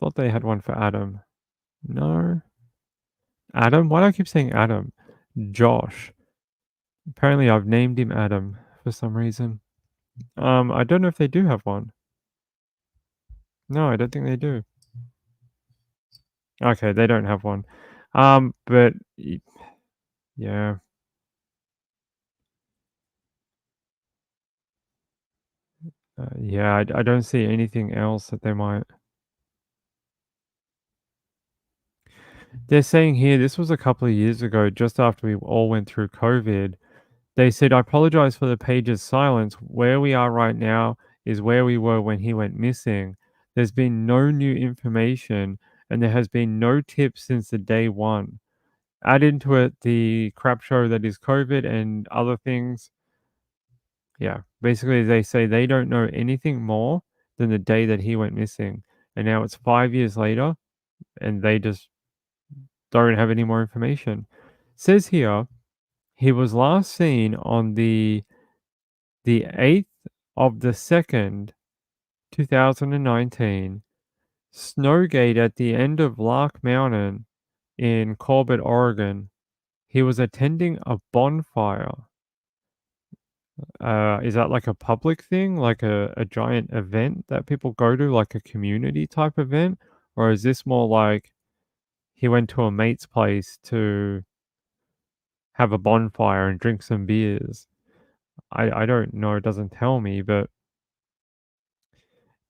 Thought they had one for Adam. No. Adam? Why do I keep saying Adam? Josh. Apparently I've named him Adam for some reason. I don't know if they do have one. No, I don't think they do. Okay, they don't have one. But yeah. Yeah, I don't see anything else that they might. They're saying here, this was a couple of years ago, just after we all went through COVID. They said, I apologize for the page's silence. Where we are right now is where we were when he went missing. There's been no new information, and there has been no tips since the day one. Add into it the crap show that is COVID and other things. Yeah, basically they say they don't know anything more than the day that he went missing. And now it's 5 years later, and they just don't have any more information. Says here, he was last seen on the 8th of the 2nd, 2019, Snowgate at the end of Lark Mountain in Corbett, Oregon. He was attending a bonfire. Is that like a public thing, like a giant event that people go to, like a community type event? Or is this more like he went to a mate's place to have a bonfire and drink some beers? I don't know, it doesn't tell me, but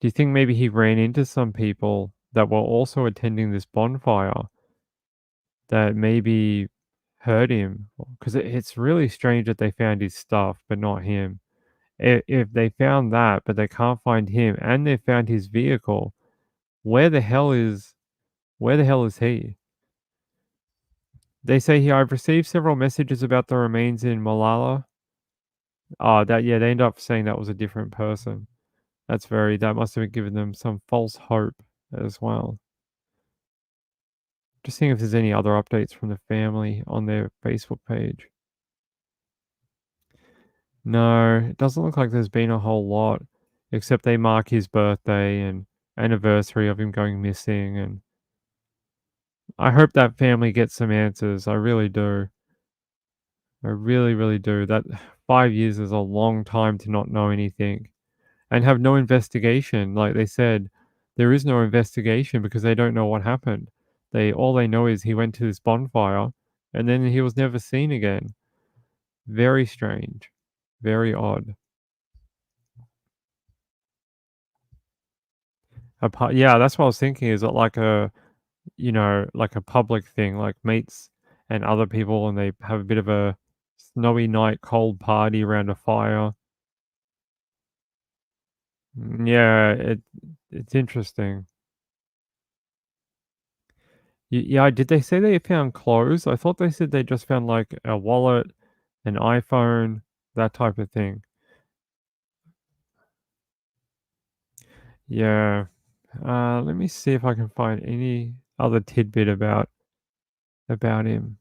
do you think maybe he ran into some people that were also attending this bonfire that maybe hurt him? Because it's really strange that they found his stuff, but not him. If they found that, but they can't find him, and they found his vehicle, where the hell is he? They say here, I've received several messages about the remains in Malala. They ended up saying that was a different person. That must have given them some false hope as well. Just seeing if there's any other updates from the family on their Facebook page. No, it doesn't look like there's been a whole lot, except they mark his birthday and anniversary of him going missing, and I hope that family gets some answers. I really do. I really, really do. That 5 years is a long time to not know anything and have no investigation. Like they said, there is no investigation because they don't know what happened. All they know is he went to this bonfire and then he was never seen again. Very strange. Very odd. Yeah, that's what I was thinking. Is it like like a public thing, like mates and other people, and they have a bit of a snowy night cold party around a fire? Yeah, it's interesting. Yeah, did they say they found clothes? I thought they said they just found like a wallet, an iPhone, that type of thing. Yeah. Let me see if I can find any other tidbit about him.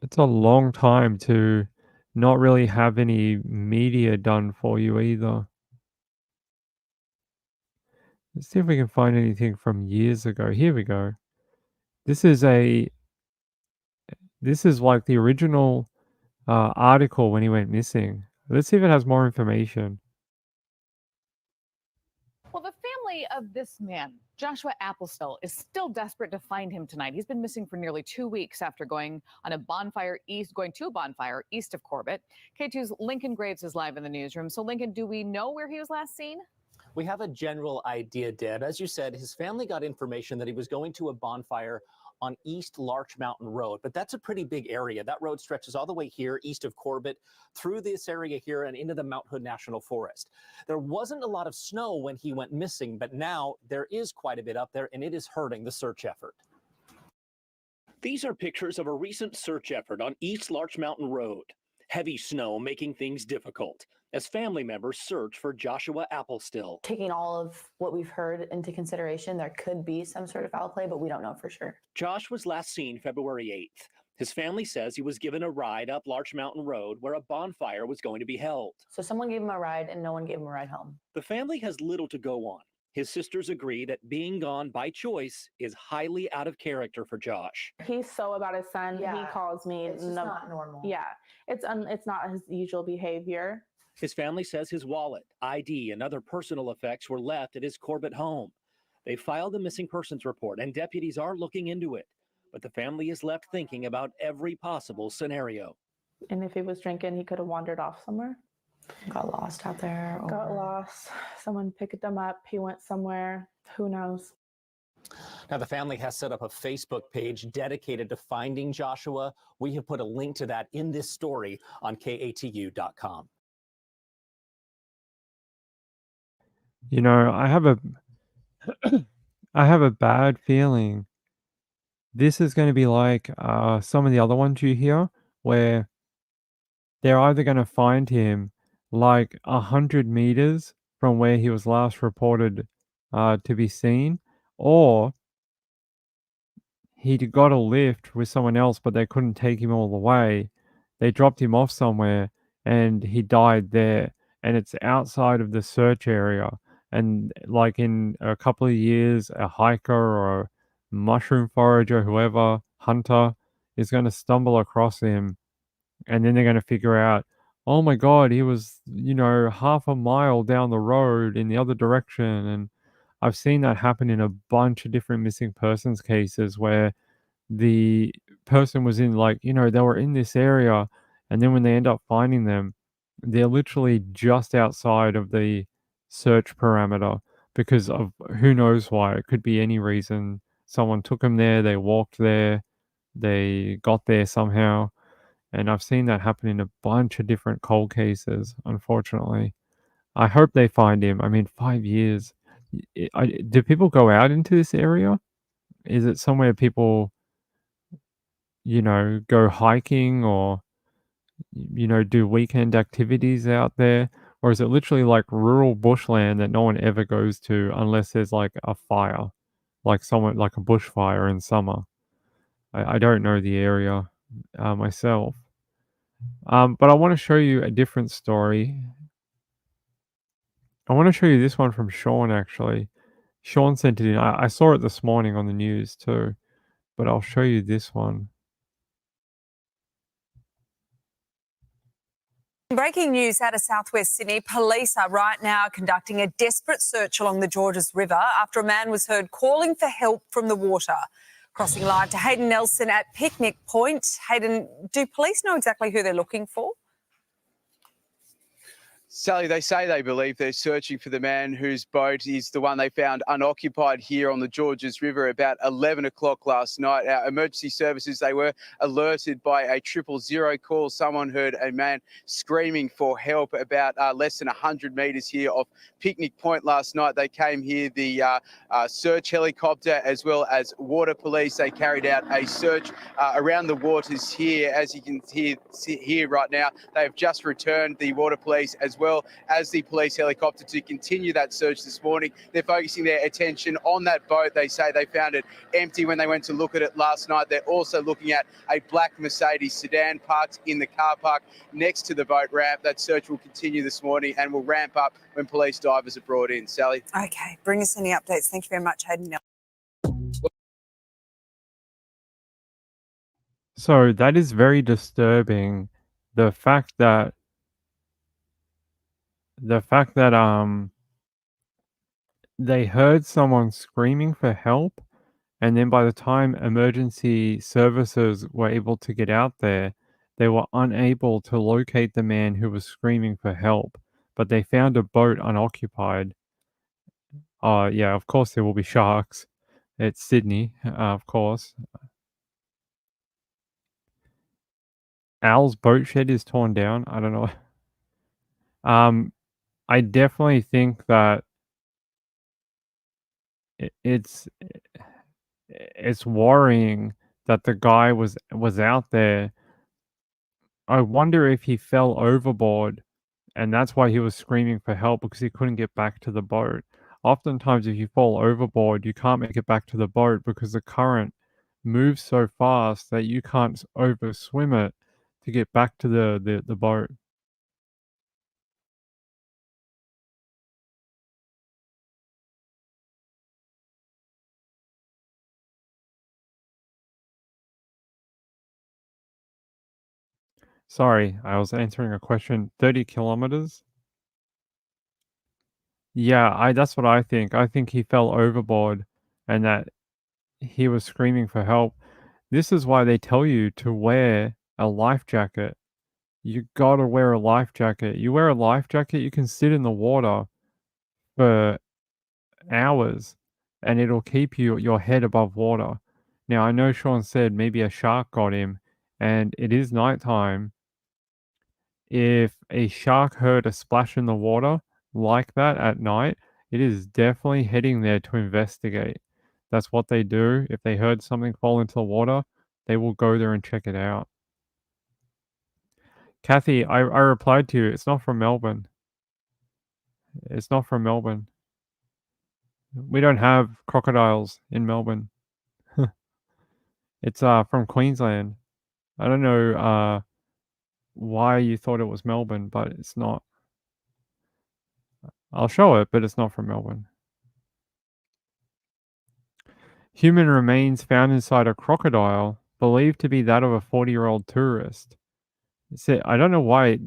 It's a long time to not really have any media done for you either. Let's see if we can find anything from years ago. Here we go. This is like the original article when he went missing. Let's see if it has more information. Well, the family of this man, Joshua Applestill, is still desperate to find him tonight. He's been missing for nearly 2 weeks after going to a bonfire east of Corbett. K2's Lincoln Graves is live in the newsroom. So, Lincoln, do we know where he was last seen? We have a general idea, Deb. As you said, his family got information that he was going to a bonfire on East Larch Mountain Road, but that's a pretty big area. That road stretches all the way here east of Corbett, through this area here and into the Mount Hood National Forest. There wasn't a lot of snow when he went missing, but now there is quite a bit up there, and it is hurting the search effort. These are pictures of a recent search effort on East Larch Mountain Road. Heavy snow making things difficult as family members search for Joshua Applestill. Taking all of what we've heard into consideration, there could be some sort of foul play, but we don't know for sure. Josh was last seen February 8th. His family says he was given a ride up Larch Mountain Road where a bonfire was going to be held. So someone gave him a ride and no one gave him a ride home. The family has little to go on. His sisters agree that being gone by choice is highly out of character for Josh. He's so about his son. Yeah, he calls me. It's just not normal. Yeah, it's not his usual behavior. His family says his wallet, ID, and other personal effects were left at his Corbett home. They filed a missing persons report and deputies are looking into it. But the family is left thinking about every possible scenario. And if he was drinking, he could have wandered off somewhere. Got lost out there. Got lost. Someone picked him up. He went somewhere. Who knows? Now, the family has set up a Facebook page dedicated to finding Joshua. We have put a link to that in this story on KATU.com. You know, I have a bad feeling this is going to be like some of the other ones you hear, where they're either going to find him like 100 meters from where he was last reported to be seen, or he got a lift with someone else, but they couldn't take him all the way. They dropped him off somewhere, and he died there. And it's outside of the search area. And like in a couple of years, a hiker or a mushroom forager, whoever, hunter, is going to stumble across him. And then they're going to figure out, oh my God, he was, half a mile down the road in the other direction. And I've seen that happen in a bunch of different missing persons cases where the person was in they were in this area. And then when they end up finding them, they're literally just outside of the search parameter because of who knows why. It could be any reason. Someone took them there, they walked there, they got there somehow. And I've seen that happen in a bunch of different cold cases, unfortunately. I hope they find him. I mean, 5 years. Do people go out into this area? Is it somewhere people, go hiking or, do weekend activities out there? Or is it literally like rural bushland that no one ever goes to unless there's like a fire, like a bushfire in summer? I don't know the area myself. But I want to show you a different story. I want to show you this one from Sean, actually. Sean sent it in. I saw it this morning on the news too, but I'll show you this one. Breaking news out of southwest Sydney. Police are right now conducting a desperate search along the Georges River after a man was heard calling for help from the water. Crossing live to Hayden Nelson at Picnic Point. Hayden, do police know exactly who they're looking for? Sally, they say they believe they're searching for the man whose boat is the one they found unoccupied here on the Georges River about 11 o'clock last night. Our emergency services, they were alerted by a 000 call. Someone heard a man screaming for help about less than 100 metres here off Picnic Point last night. They came here, the search helicopter as well as water police. They carried out a search around the waters here. As you can hear right now, they have just returned the water police as well as the police helicopter to continue that search this morning. They're focusing their attention on that boat. They say they found it empty when they went to look at it last night. They're also looking at a black Mercedes sedan parked in the car park next to the boat ramp. That search will continue this morning and will ramp up when police divers are brought in. Sally? Okay, bring us any updates. Thank you very much, Hayden. So that is very disturbing. The fact that they heard someone screaming for help, and then by the time emergency services were able to get out there, they were unable to locate the man who was screaming for help, but they found a boat unoccupied. Yeah, of course there will be sharks. It's Sydney, of course. Al's boat shed is torn down. I don't know. I definitely think that it's worrying that the guy was out there. I wonder if he fell overboard and that's why he was screaming for help, because he couldn't get back to the boat. Oftentimes, if you fall overboard, you can't make it back to the boat because the current moves so fast that you can't overswim it to get back to the boat. Sorry, I was answering a question. 30 kilometers? Yeah, that's what I think. I think he fell overboard and that he was screaming for help. This is why they tell you to wear a life jacket. You gotta wear a life jacket. You wear a life jacket, you can sit in the water for hours and it'll keep your head above water. Now, I know Sean said maybe a shark got him, and it is nighttime. If a shark heard a splash in the water like that at night, it is definitely heading there to investigate. That's what they do. If they heard something fall into the water, they will go there and check it out. Kathy, I replied to you. It's not from Melbourne. It's not from Melbourne. We don't have crocodiles in Melbourne. It's from Queensland. I don't know why you thought it was Melbourne, but it's not. I'll show it, but it's not from Melbourne. Human remains found inside a crocodile, believed to be that of a 40-year-old tourist. I don't know why.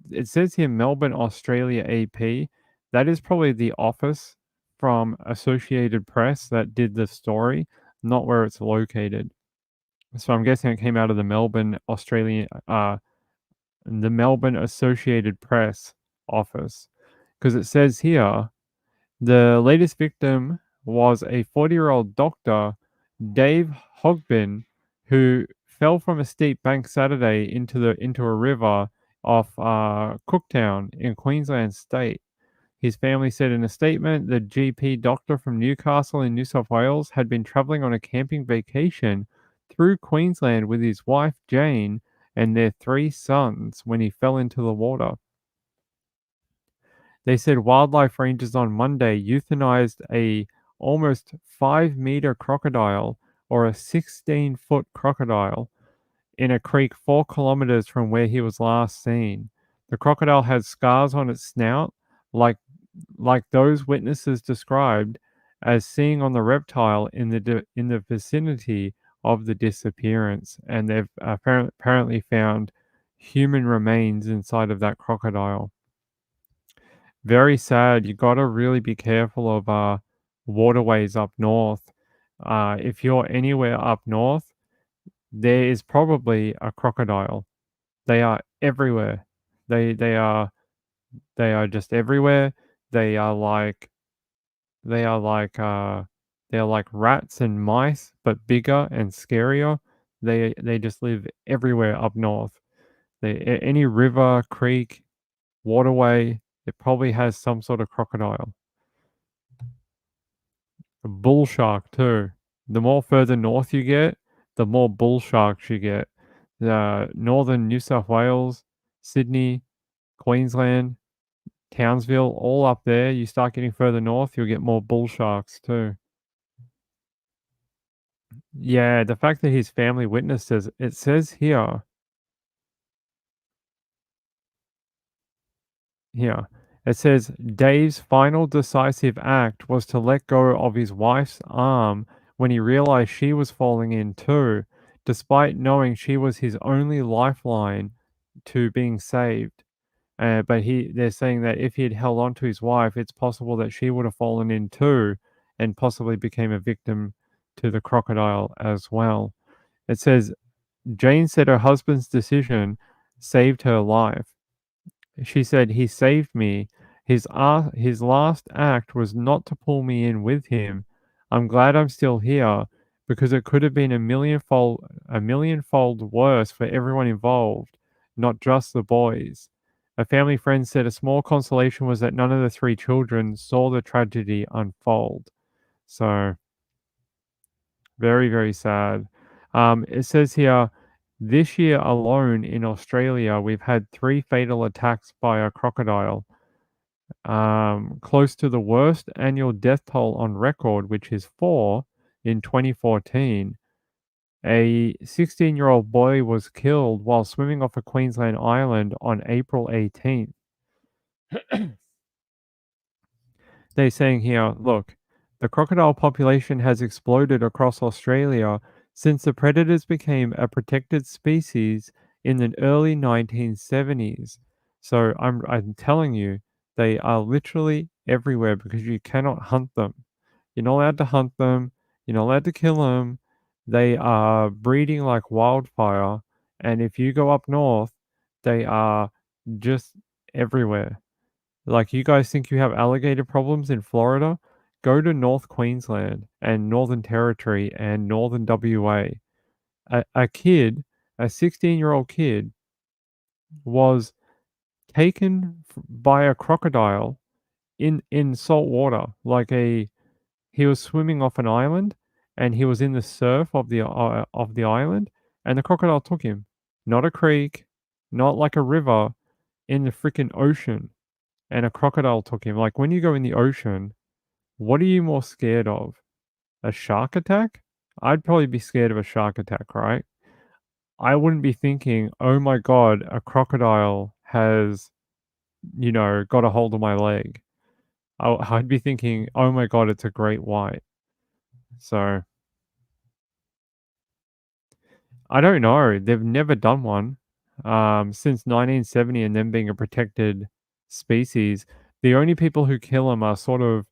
It says here Melbourne, Australia AP. That is probably the office from Associated Press that did the story, not where it's located. So I'm guessing it came out of the Melbourne, the Melbourne Associated Press office. Because it says here, the latest victim was a 40-year-old doctor, Dave Hogbin, who fell from a steep bank Saturday into a river off Cooktown in Queensland State. His family said in a statement the GP doctor from Newcastle in New South Wales had been travelling on a camping vacation through Queensland with his wife Jane and their 3 sons when he fell into the water. They said wildlife rangers on Monday euthanized a almost 5-meter crocodile, or a 16-foot crocodile, in a creek 4 kilometers from where he was last seen. The crocodile had scars on its snout, like those witnesses described as seeing on the reptile in the vicinity of the disappearance, and they've apparently found human remains inside of that crocodile. Very sad. You got to really be careful of waterways up north. If you're anywhere up north, there is probably a crocodile. They are everywhere. They are just everywhere. They are like they're like rats and mice, but bigger and scarier. They just live everywhere up north. Any river, creek, waterway, it probably has some sort of crocodile. A bull shark too. The more further north you get, the more bull sharks you get. Northern New South Wales, Sydney, Queensland, Townsville, all up there. You start getting further north, you'll get more bull sharks too. Yeah, the fact that his family witnesses, it says here, it says Dave's final decisive act was to let go of his wife's arm when he realized she was falling in too, despite knowing she was his only lifeline to being saved. But they're saying that if he had held on to his wife, it's possible that she would have fallen in too and possibly became a victim to the crocodile as well. It says Jane said her husband's decision saved her life. She said, "He saved me. His last act was not to pull me in with him. I'm glad I'm still here because it could have been a millionfold worse for everyone involved, not just the boys." A family friend said a small consolation was that none of the 3 children saw the tragedy unfold. So, very, very sad. It says here, this year alone in Australia, we've had 3 fatal attacks by a crocodile, close to the worst annual death toll on record, which is 4 in 2014. A 16-year-old boy was killed while swimming off a Queensland island on April 18th. They're saying here, look, the crocodile population has exploded across Australia since the predators became a protected species in the early 1970s. So I'm telling you, they are literally everywhere because you cannot hunt them. You're not allowed to hunt them. You're not allowed to kill them. They are breeding like wildfire. And if you go up north, they are just everywhere. Like, you guys think you have alligator problems in Florida? Go to North Queensland and Northern Territory and Northern WA. A kid, a 16-year-old kid, was taken by a crocodile in salt water. He was swimming off an island, and he was in the surf of the island, and the crocodile took him. Not a creek, not like a river, in the freaking ocean. And a crocodile took him. Like, when you go in the ocean, what are you more scared of? A shark attack? I'd probably be scared of a shark attack, right? I wouldn't be thinking, oh my God, a crocodile has, got a hold of my leg. I'd be thinking, oh my God, it's a great white. So, I don't know. They've never done one since 1970, and them being a protected species. The only people who kill them are sort of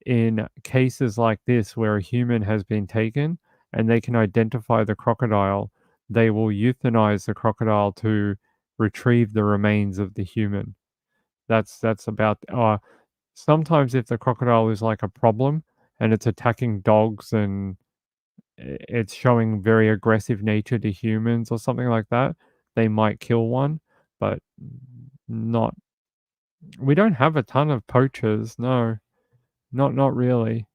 in cases like this where a human has been taken and they can identify the crocodile. They will euthanize the crocodile to retrieve the remains of the human. That's about. Sometimes if the crocodile is like a problem and it's attacking dogs and it's showing very aggressive nature to humans or something like that, they might kill one, but not. We don't have a ton of poachers, no, not really.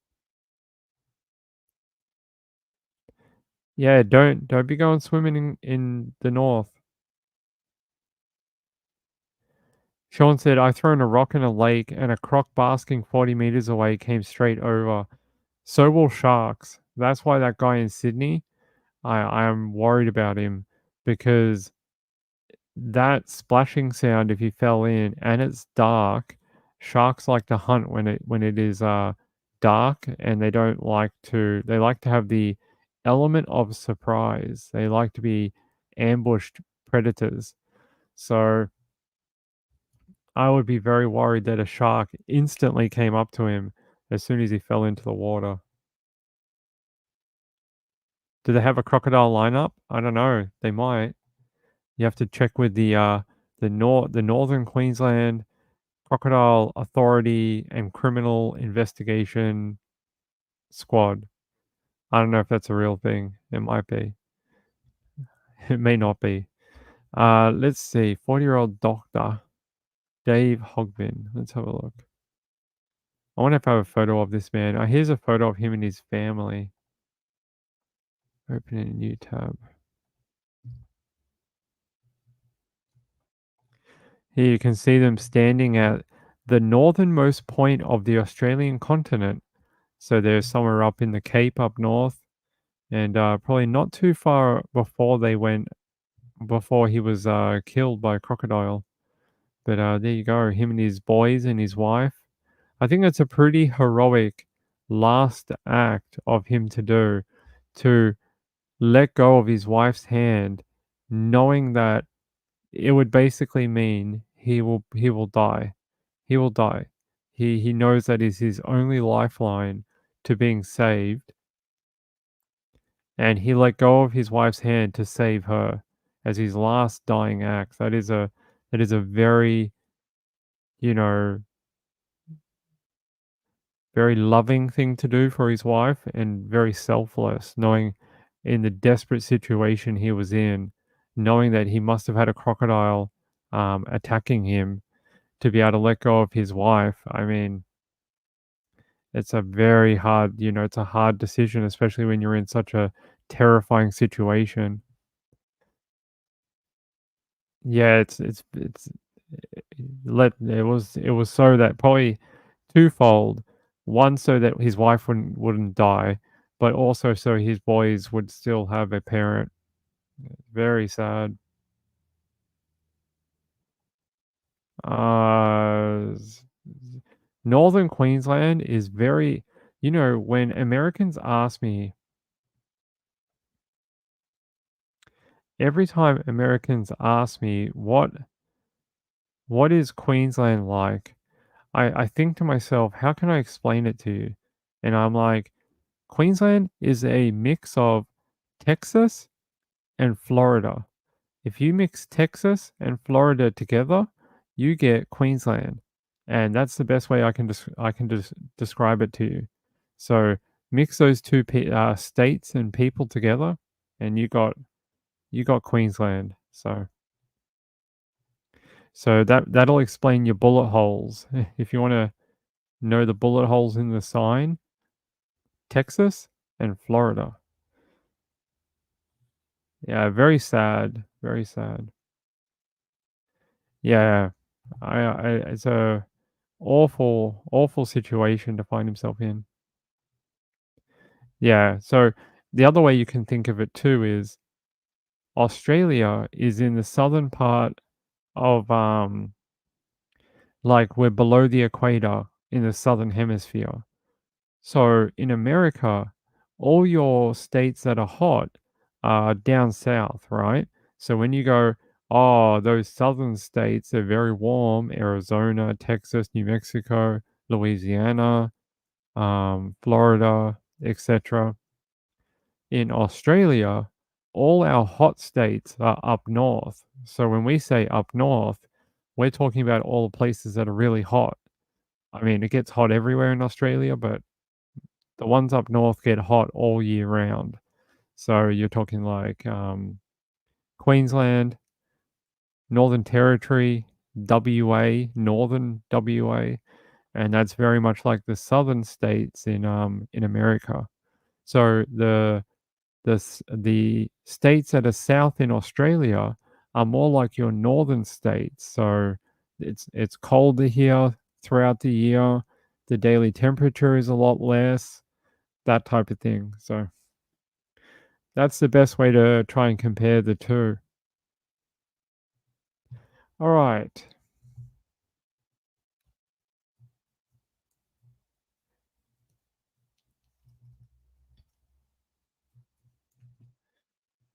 Yeah, don't be going swimming in the north. Sean said, I've thrown a rock in a lake and a croc basking 40 meters away came straight over. So will sharks. That's why that guy in Sydney, I am worried about him, because that splashing sound, if he fell in and it's dark, sharks like to hunt when it is dark, and they like to have the element of surprise. They like to be ambushed predators. So I would be very worried that a shark instantly came up to him as soon as he fell into the water. Do they have a crocodile lineup? I don't know. They might. You have to check with the Northern Queensland Crocodile Authority and Criminal Investigation Squad. I don't know if that's a real thing. It might be. It may not be. Let's see. 40-year-old doctor Dave Hogbin. Let's have a look. I wonder if I have a photo of this man. Here's a photo of him and his family. Open a new tab. Here you can see them standing at the northernmost point of the Australian continent. So they're somewhere up in the Cape up north, and probably not too far before he was killed by a crocodile. But there you go, him and his boys and his wife. I think that's a pretty heroic last act of him to do, to let go of his wife's hand, knowing that it would basically mean he will die. He will die. He knows that is his only lifeline to being saved. And he let go of his wife's hand to save her as his last dying act. That is a very, very loving thing to do for his wife, and very selfless, knowing in the desperate situation he was in, knowing that he must have had a crocodile attacking him to be able to let go of his wife. I mean, it's a very hard, it's a hard decision, especially when you're in such a terrifying situation. Yeah, it was so that probably twofold. One, so that his wife wouldn't die, but also so his boys would still have a parent. Very sad. Northern Queensland is very, when Americans ask me, every time Americans ask me what is Queensland like, I think to myself, how can I explain it to you? And I'm like, Queensland is a mix of Texas and Florida. If you mix Texas and Florida together, you get Queensland, and that's the best way I can describe it to you. So mix those two states and people together, and you got Queensland. So that'll explain your bullet holes. If you want to know the bullet holes in the sign, Texas and Florida. Yeah, very sad. Very sad. Yeah, it's a awful situation to find himself in. Yeah, so the other way you can think of it too is Australia is in the southern part of like we're below the equator in the southern hemisphere. So in America, all your states that are hot are down south, right? So when you go, oh, those southern states are very warm, Arizona, Texas, New Mexico, Louisiana, Florida, etc. In Australia, all our hot states are up north. So when we say up north, we're talking about all the places that are really hot. I mean, it gets hot everywhere in Australia, but the ones up north get hot all year round. So you're talking like Queensland, Northern Territory, WA, Northern WA, and that's very much like the southern states in America. So the states that are south in Australia are more like your northern states. So it's colder here throughout the year. The daily temperature is a lot less, that type of thing. So that's the best way to try and compare the two. All right.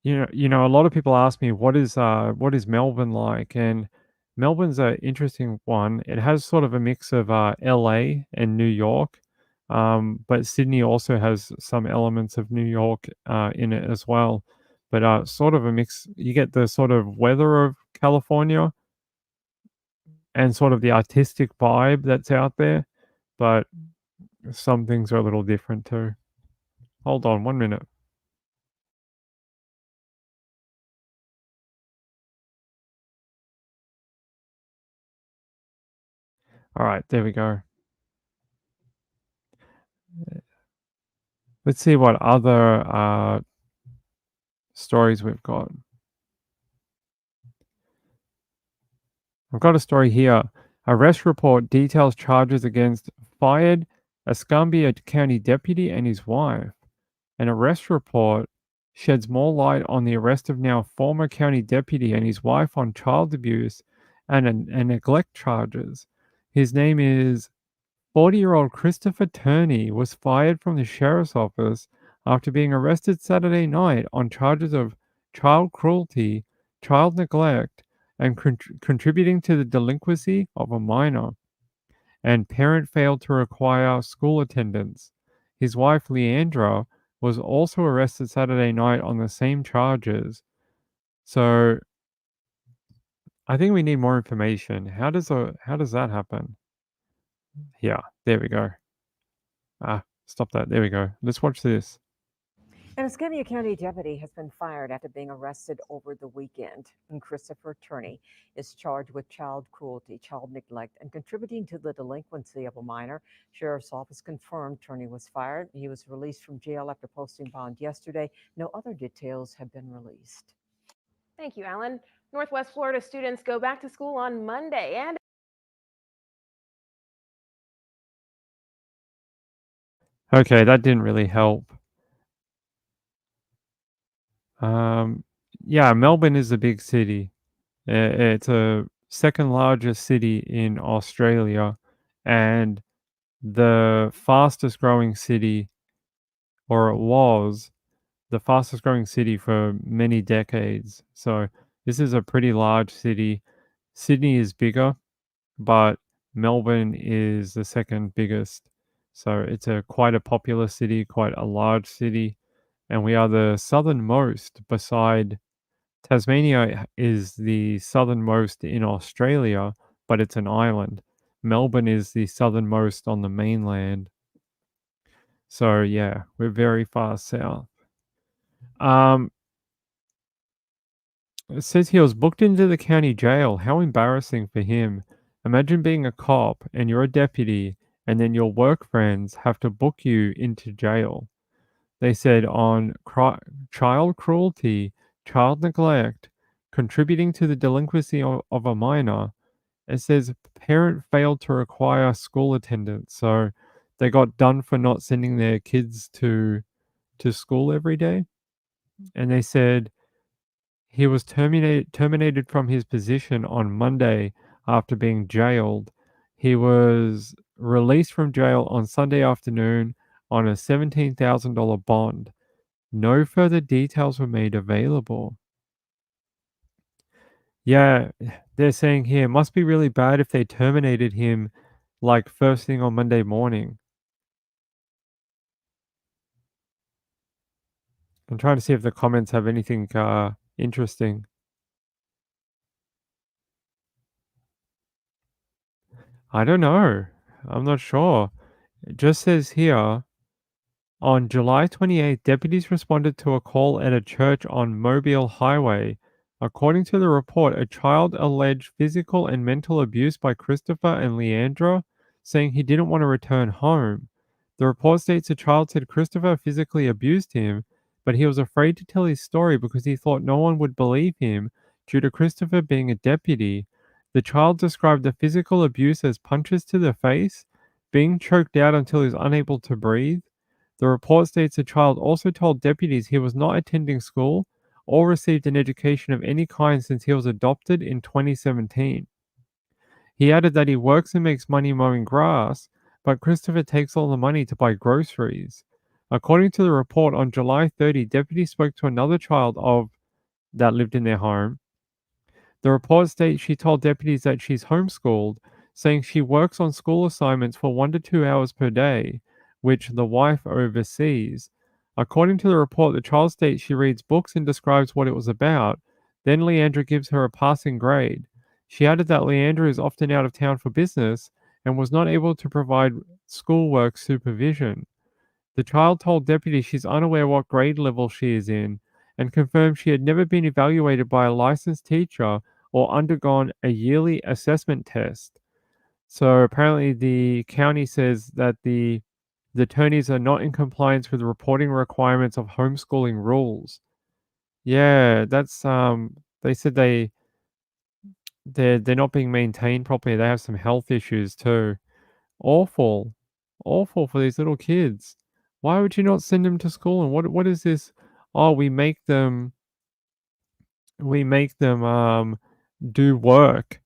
A lot of people ask me what is Melbourne like, and Melbourne's an interesting one. It has sort of a mix of LA and New York, but Sydney also has some elements of New York in it as well. But sort of a mix. You get the sort of weather of California and sort of the artistic vibe that's out there, but some things are a little different too. Hold on 1 minute. All right, there we go. Let's see what other stories we've got. I've got a story here. Arrest report details charges against fired Escambia County deputy and his wife. An arrest report sheds more light on the arrest of now former county deputy and his wife on child abuse and neglect charges. His name is 40-year-old Christopher Turney was fired from the sheriff's office after being arrested Saturday night on charges of child cruelty, child neglect, and contributing to the delinquency of a minor, and parent failed to require school attendance. His wife, Leandra, was also arrested Saturday night on the same charges. So I think we need more information. How does that happen? Yeah, there we go. Stop that. There we go. Let's watch this. An Escambia County deputy has been fired after being arrested over the weekend. And Christopher Turney is charged with child cruelty, child neglect, and contributing to the delinquency of a minor. Sheriff's office confirmed Turney was fired. He was released from jail after posting bond yesterday. No other details have been released. Thank you, Alan. Northwest Florida students go back to school on Monday, and Okay, that didn't really help. Yeah, Melbourne is a big city. It's a second largest city in Australia and the fastest growing city, or it was the fastest growing city for many decades. So this is a pretty large city. Sydney is bigger, but Melbourne is the second biggest. So it's quite a popular city, quite a large city, and we are the southernmost beside Tasmania is the southernmost in Australia, but it's an island. Melbourne is the southernmost on the mainland. So yeah, we're very far south. It says he was booked into the county jail. How embarrassing for him. Imagine being a cop and you're a deputy, and then your work friends have to book you into jail. They said on child cruelty, child neglect, contributing to the delinquency of a minor. It says parent failed to require school attendance. So they got done for not sending their kids to school every day. And they said he was terminated from his position on Monday after being jailed. He was released from jail on Sunday afternoon on a $17,000 bond. No further details were made available. Yeah, they're saying here, it must be really bad if they terminated him like first thing on Monday morning. I'm trying to see if the comments have anything interesting. I don't know. I'm not sure. It just says here, on July 28th, deputies responded to a call at a church on Mobile Highway. According to the report, a child alleged physical and mental abuse by Christopher and Leandra, saying he didn't want to return home. The report states the child said Christopher physically abused him, but he was afraid to tell his story because he thought no one would believe him due to Christopher being a deputy. The child described the physical abuse as punches to the face, being choked out until he was unable to breathe. The report states the child also told deputies he was not attending school or received an education of any kind since he was adopted in 2017. He added that he works and makes money mowing grass, but Christopher takes all the money to buy groceries. According to the report, on July 30, deputies spoke to another child that lived in their home. The report states she told deputies that she's homeschooled, saying she works on school assignments for 1 to 2 hours per day, which the wife oversees. According to the report, the child states she reads books and describes what it was about. Then Leandra gives her a passing grade. She added that Leandra is often out of town for business and was not able to provide schoolwork supervision. The child told deputies she's unaware what grade level she is in and confirmed she had never been evaluated by a licensed teacher or undergone a yearly assessment test. So apparently the county says that the attorneys are not in compliance with reporting requirements of homeschooling rules. Yeah, that's they said they're not being maintained properly. They have some health issues too. Awful. Awful for these little kids. Why would you not send them to school? And what is this? Oh, we make them do work.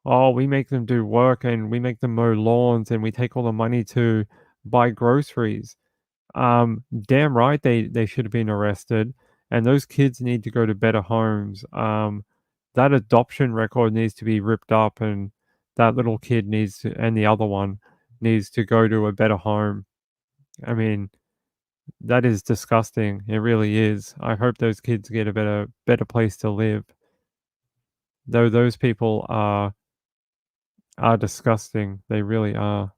Oh, we make them do work and we make them mow lawns and we take all the money to buy groceries. Damn right they should have been arrested, and those kids need to go to better homes. That adoption record needs to be ripped up, and that little kid needs to, and the other one needs to go to a better home. I mean, that is disgusting. It really is. I hope those kids get a better place to live. Though those people are disgusting. They really are.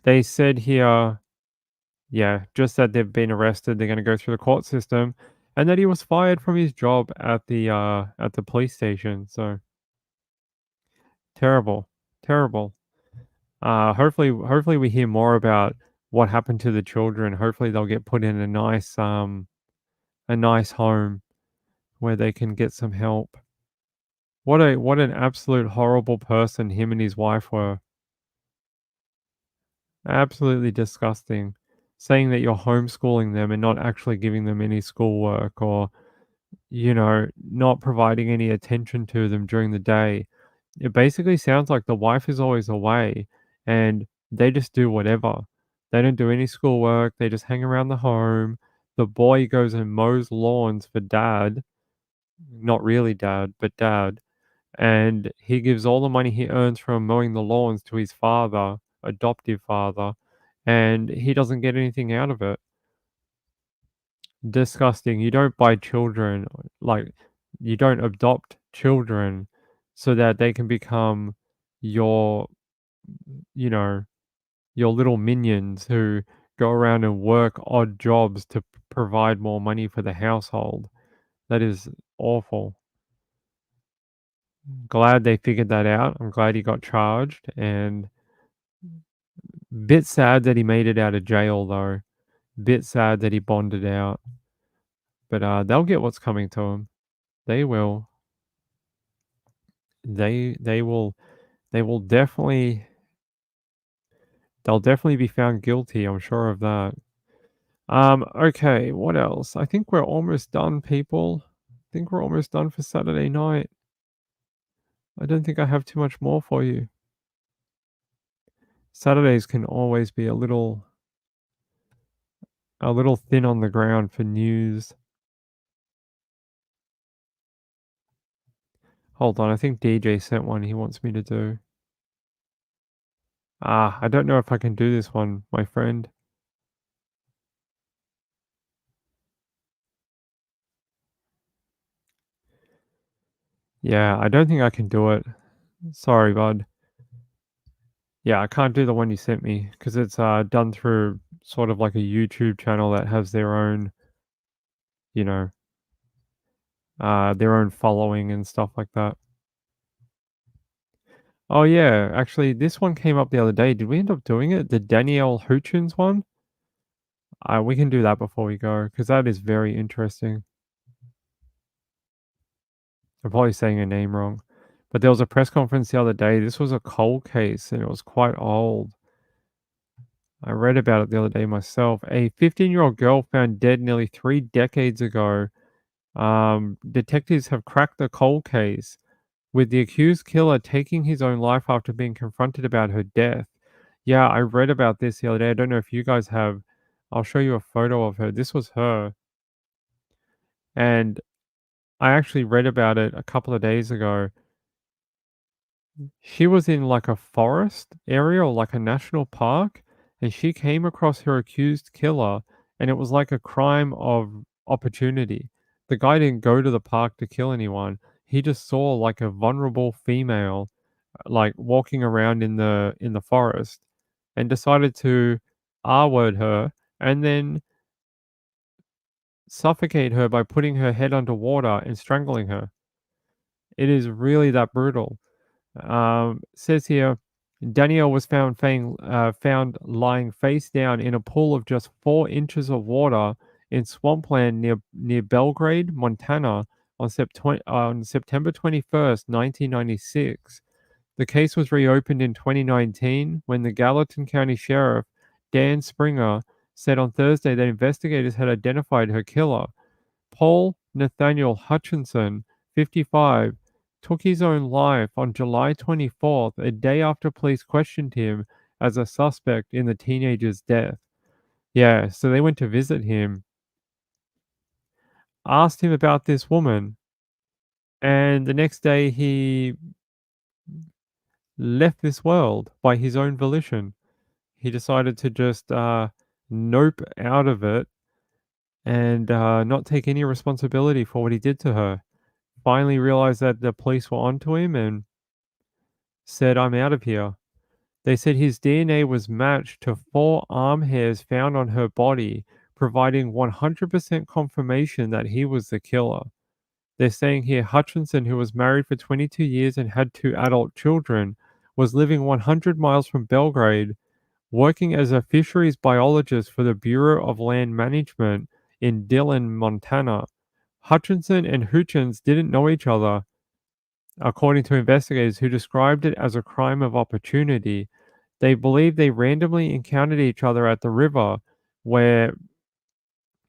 They said here Yeah, just that they've been arrested, they're gonna go through the court system, and that he was fired from his job at the police station, so terrible, terrible. Hopefully we hear more about what happened to the children. Hopefully they'll get put in a nice home where they can get some help. What an absolute horrible person him and his wife were. Absolutely disgusting. Saying that you're homeschooling them and not actually giving them any schoolwork or, not providing any attention to them during the day. It basically sounds like the wife is always away and they just do whatever. They don't do any schoolwork, they just hang around the home. The boy goes and mows lawns for dad, not really dad, but dad. And he gives all the money he earns from mowing the lawns to his father, adoptive father, and he doesn't get anything out of it. Disgusting. You don't buy children, like, you don't adopt children so that they can become your, you know, your little minions who go around and work odd jobs to provide more money for the household. That is awful. Glad they figured that out. I'm glad he got charged, and bit sad that he made it out of jail though. Bit sad that he bonded out. But they'll get what's coming to them. They will. They will definitely they'll definitely be found guilty, I'm sure of that. Okay, what else? I think we're almost done, people. I think we're almost done for Saturday night. I don't think I have too much more for you. Saturdays can always be a little thin on the ground for news. Hold on, I think DJ sent one he wants me to do. I don't know if I can do this one, my friend. Yeah, I don't think I can do it. Sorry, bud. Yeah, I can't do the one you sent me because it's done through sort of like a YouTube channel that has their own, you know, their own following and stuff like that. Oh yeah, actually, this one came up the other day. Did we end up doing it? The Danielle Hoin one? We can do that before we go because that is very interesting. I'm probably saying her name wrong. But there was a press conference the other day. This was a cold case and it was quite old. I read about it the other day myself. A 15-year-old girl found dead nearly 3 decades ago. Detectives have cracked the cold case, with the accused killer taking his own life after being confronted about her death. Yeah, I read about this the other day. I don't know if you guys have. I'll show you a photo of her. This was her. And I actually read about it a couple of days ago. She was in like a forest area or like a national park, and she came across her accused killer, and it was like a crime of opportunity. The guy didn't go to the park to kill anyone. He just saw like a vulnerable female like walking around in the forest and decided to R-word her and then suffocate her by putting her head underwater and strangling her. It is really that brutal. Says here, Danielle was found lying face down in a pool of just 4 inches of water in swampland near Belgrade, Montana, on September 21st, 1996. The case was reopened in 2019 when the Gallatin County Sheriff, Dan Springer, said on Thursday that investigators had identified her killer. Paul Nathaniel Hutchinson, 55, took his own life on July 24th, a day after police questioned him as a suspect in the teenager's death. Yeah, so they went to visit him, asked him about this woman, and the next day he left this world by his own volition. He decided to just nope out of it and not take any responsibility for what he did to her. Finally realized that the police were onto him and said, I'm out of here. They said his DNA was matched to 4 arm hairs found on her body, providing 100% confirmation that he was the killer. They're saying here Hutchinson, who was married for 22 years and had 2 adult children, was living 100 miles from Belgrade, working as a fisheries biologist for the Bureau of Land Management in Dillon, Montana. Hutchinson and Hutchins didn't know each other, according to investigators who described it as a crime of opportunity. They believe they randomly encountered each other at the river where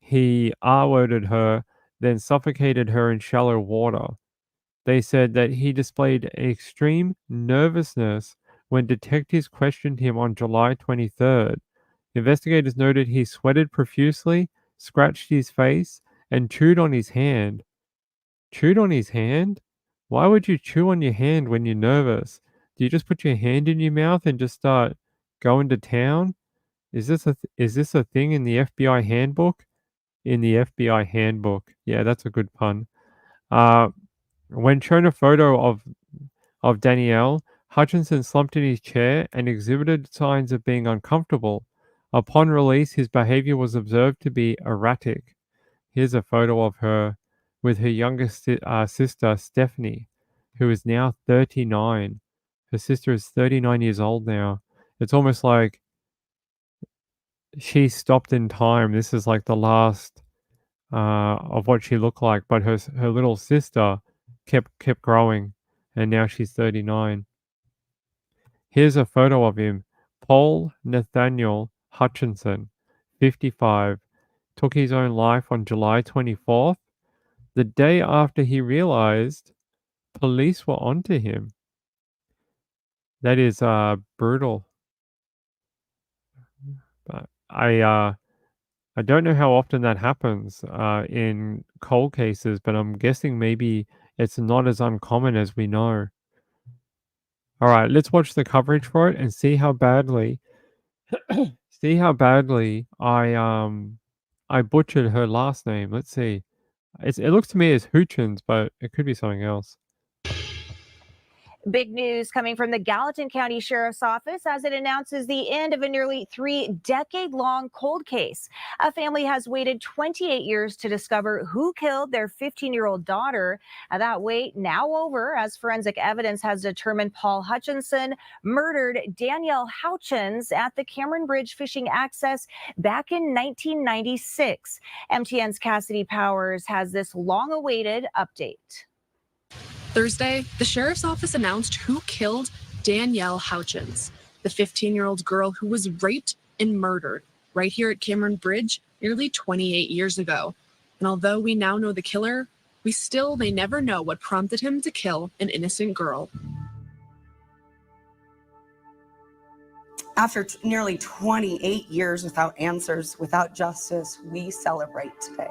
he R-worded her, then suffocated her in shallow water. They said that he displayed extreme nervousness when detectives questioned him on July 23rd. Investigators noted he sweated profusely, scratched his face, and chewed on his hand. Chewed on his hand? Why would you chew on your hand when you're nervous? Do you just put your hand in your mouth and just start going to town? Is this a thing in the FBI handbook? In the FBI handbook. Yeah, that's a good pun. When shown a photo of Danielle, Hutchinson slumped in his chair and exhibited signs of being uncomfortable. Upon release, his behavior was observed to be erratic. Here's a photo of her with her youngest sister, Stephanie, who is now 39. Her sister is 39 years old now. It's almost like she stopped in time. This is like the last of what she looked like, but her little sister kept growing, and now she's 39. Here's a photo of him. Paul Nathaniel Hutchinson, 55, took his own life on July 24th, the day after he realized police were onto him. That is brutal. But I don't know how often that happens in cold cases, but I'm guessing maybe it's not as uncommon as we know. All right, let's watch the coverage for it and see how badly I butchered her last name. Let's see. It looks to me as Hutchins, but it could be something else. Big news coming from the Gallatin County Sheriff's Office as it announces the end of a nearly 3-decade-long cold case. A family has waited 28 years to discover who killed their 15-year-old daughter. That wait now over as forensic evidence has determined Paul Hutchinson murdered Danielle Hoin at the Cameron Bridge fishing access back in 1996. MTN's Cassidy Powers has this long-awaited update. Thursday, the sheriff's office announced who killed Danielle Hoin, the 15-year-old girl who was raped and murdered right here at Cameron Bridge nearly 28 years ago. And although we now know the killer, we still may never know what prompted him to kill an innocent girl. After nearly 28 years without answers, without justice, we celebrate today.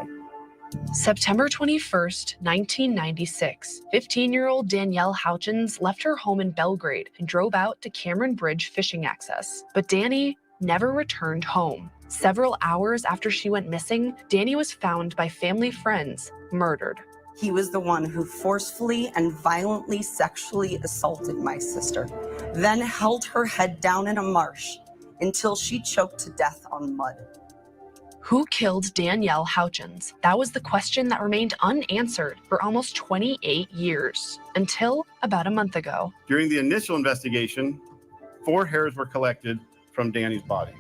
September 21st, 1996, 15-year-old Danielle Hoin left her home in Belgrade and drove out to Cameron Bridge fishing access. But Danny never returned home. Several hours after she went missing, Danny was found by family friends, murdered. He was the one who forcefully and violently sexually assaulted my sister, then held her head down in a marsh until she choked to death on mud. Who killed Danielle Hoin? That was the question that remained unanswered for almost 28 years, until about a month ago. During the initial investigation, 4 hairs were collected from Danny's body.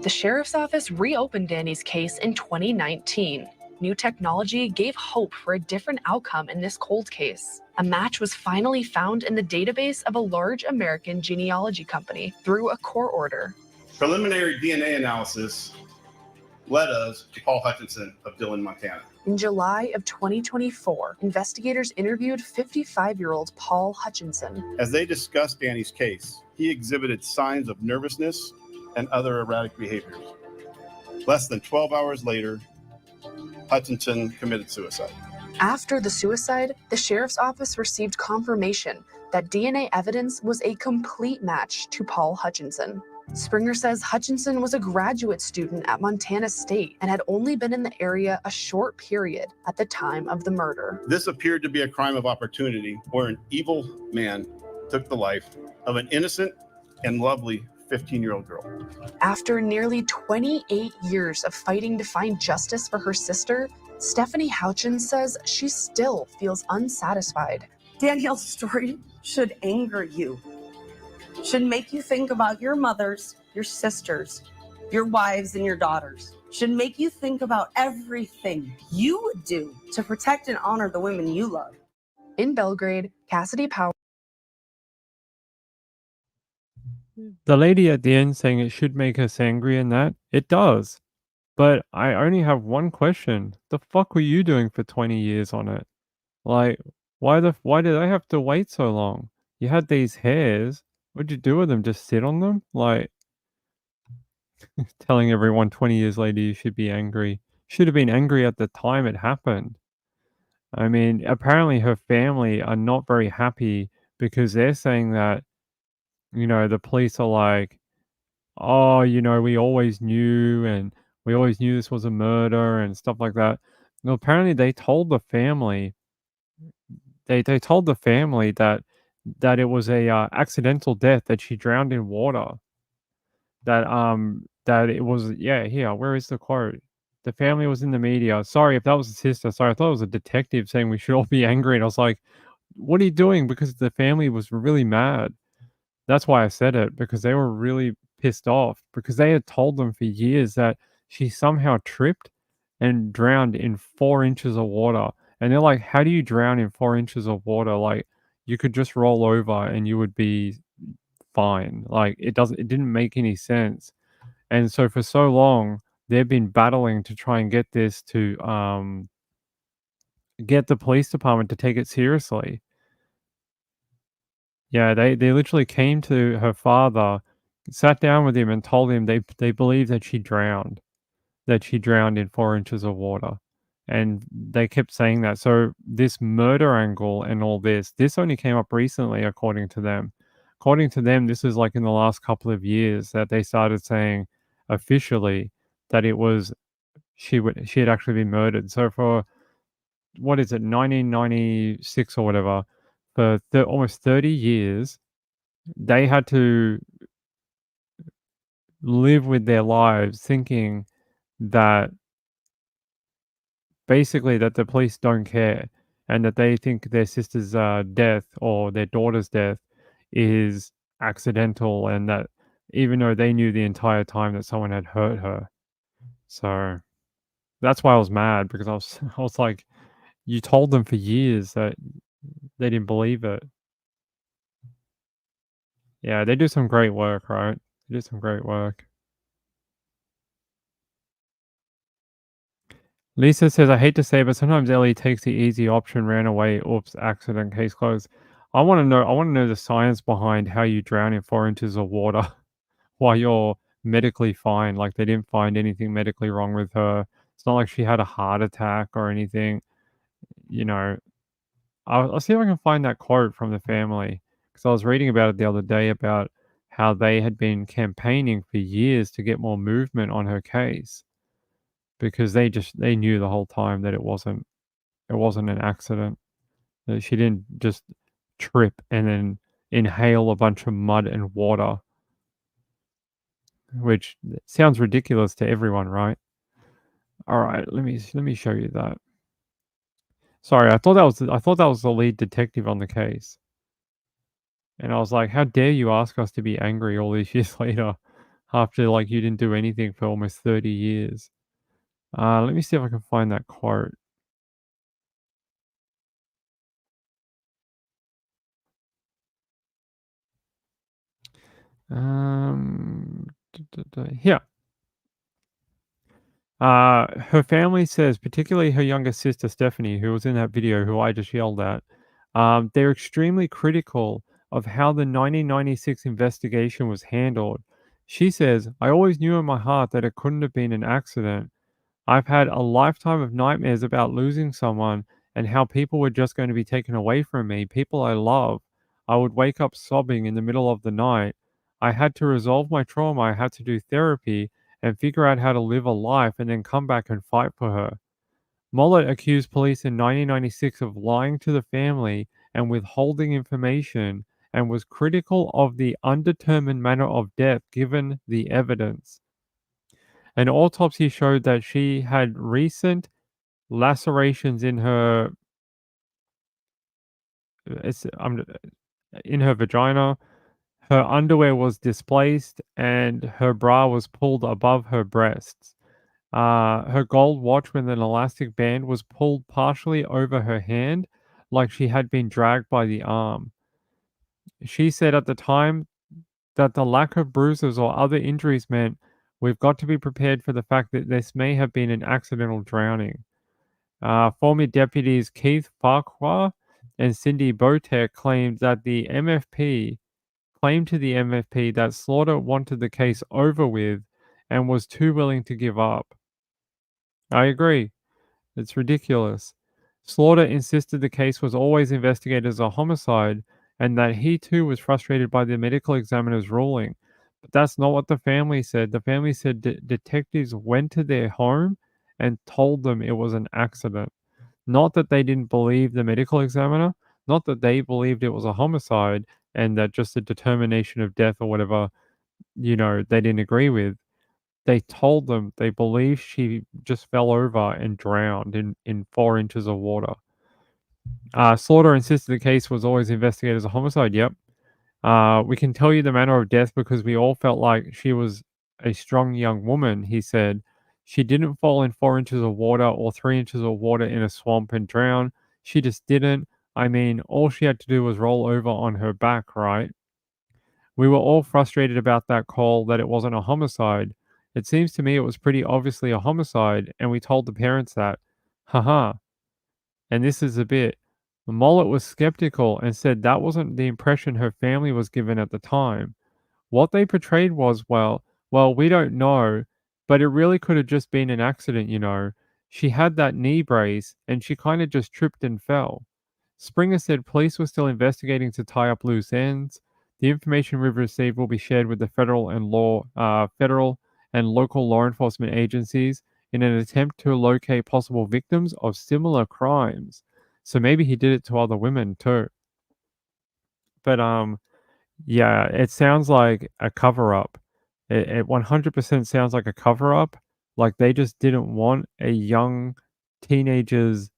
The sheriff's office reopened Danny's case in 2019. New technology gave hope for a different outcome in this cold case. A match was finally found in the database of a large American genealogy company through a court order. Preliminary DNA analysis led us to Paul Hutchinson of Dillon, Montana. In July of 2024, investigators interviewed 55-year-old Paul Hutchinson. As they discussed Danny's case, he exhibited signs of nervousness and other erratic behaviors. Less than 12 hours later, Hutchinson committed suicide. After the suicide, the sheriff's office received confirmation that DNA evidence was a complete match to Paul Hutchinson. Springer says Hutchinson was a graduate student at Montana State and had only been in the area a short period at the time of the murder. This appeared to be a crime of opportunity where an evil man took the life of an innocent and lovely 15-year-old girl. After nearly 28 years of fighting to find justice for her sister, Stephanie Houchins says she still feels unsatisfied. Danielle's story should anger you, should make you think about your mothers, your sisters, your wives, and your daughters. Should make you think about everything you would do to protect and honor the women you love. In Belgrade, Cassidy Powell. The lady at the end saying it should make us angry and that, it does. But I only have one question. The fuck were you doing for 20 years on it? Like, why did I have to wait so long? You had these hairs. What'd you do with them? Just sit on them? Like, telling everyone 20 years later you should be angry. Should have been angry at the time it happened. I mean, apparently her family are not very happy because they're saying that, the police are like, oh, we always knew and we always knew this was a murder and stuff like that. Well, apparently they told the family, they told the family that it was a accidental death, that she drowned in water. That it was, here, where is the quote? The family was in the media. Sorry if that was a sister. Sorry, I thought it was a detective saying we should all be angry. And I was like, what are you doing? Because the family was really mad. That's why I said it, because they were really pissed off because they had told them for years that she somehow tripped and drowned in 4 inches of water. And they're like, how do you drown in 4 inches of water? Like, you could just roll over and you would be fine. Like, it didn't make any sense. And so for so long, they've been battling to try and get this to get the police department to take it seriously. Yeah, they literally came to her father, sat down with him and told him they believe that she drowned in 4 inches of water. And they kept saying that. So this murder angle and all this only came up recently, according to them. According to them, this is like in the last couple of years that they started saying officially that it was she had actually been murdered. So for, what is it, 1996 or whatever, for almost 30 years, they had to live with their lives thinking that basically that the police don't care and that they think their sister's death or their daughter's death is accidental, and that even though they knew the entire time that someone had hurt her. So that's why I was mad, because I was like, you told them for years that they didn't believe it. Yeah, they do some great work, right? They do some great work. Lisa says, I hate to say, but sometimes Ellie takes the easy option, ran away, oops, accident, case closed. I want to know the science behind how you drown in 4 inches of water while you're medically fine. Like, they didn't find anything medically wrong with her. It's not like she had a heart attack or anything. I'll see if I can find that quote from the family, because I was reading about it the other day about how they had been campaigning for years to get more movement on her case, because they knew the whole time that it wasn't an accident, that she didn't just trip and then inhale a bunch of mud and water, which sounds ridiculous to everyone, right? All right, let me show you that. Sorry, I thought that was the lead detective on the case. And I was like, how dare you ask us to be angry all these years later after, like, you didn't do anything for almost 30 years. Let me see if I can find that quote. Here. Her family says, particularly her younger sister Stephanie, who was in that video, who I just yelled at, they're extremely critical of how the 1996 investigation was handled. She says, I always knew in my heart that it couldn't have been an accident. I've had a lifetime of nightmares about losing someone and how people were just going to be taken away from me, people I love. I would wake up sobbing in the middle of the night. I had to resolve my trauma. I had to do therapy and figure out how to live a life and then come back and fight for her. Mollett accused police in 1996 of lying to the family and withholding information and was critical of the undetermined manner of death given the evidence. An autopsy showed that she had recent lacerations in her in her vagina. Her underwear was displaced and her bra was pulled above her breasts. Her gold watch with an elastic band was pulled partially over her hand, like she had been dragged by the arm. She said at the time that the lack of bruises or other injuries meant we've got to be prepared for the fact that this may have been an accidental drowning. Former deputies Keith Farquhar and Cindy Botek claimed to the MFP that Slaughter wanted the case over with and was too willing to give up. I agree. It's ridiculous. Slaughter insisted the case was always investigated as a homicide and that he too was frustrated by the medical examiner's ruling. But that's not what the family said. The family said detectives went to their home and told them it was an accident. Not that they didn't believe the medical examiner, not that they believed it was a homicide and that just a determination of death or whatever, they didn't agree with. They told them they believe she just fell over and drowned in 4 inches of water. Slaughter insisted the case was always investigated as a homicide. Yep. We can tell you the manner of death because we all felt like she was a strong young woman, he said. She didn't fall in 4 inches of water or 3 inches of water in a swamp and drown. She just didn't. I mean, all she had to do was roll over on her back, right? We were all frustrated about that call that it wasn't a homicide. It seems to me it was pretty obviously a homicide, and we told the parents that. Haha. And this is a bit. Mollett was skeptical and said that wasn't the impression her family was given at the time. What they portrayed was, well, we don't know, but it really could have just been an accident. She had that knee brace, and she kind of just tripped and fell. Springer said police were still investigating to tie up loose ends. The information we've received will be shared with the federal and local law enforcement agencies in an attempt to locate possible victims of similar crimes. So maybe he did it to other women too. But yeah, it sounds like a cover up. It 100% sounds like a cover up. Like they just didn't want a young teenager's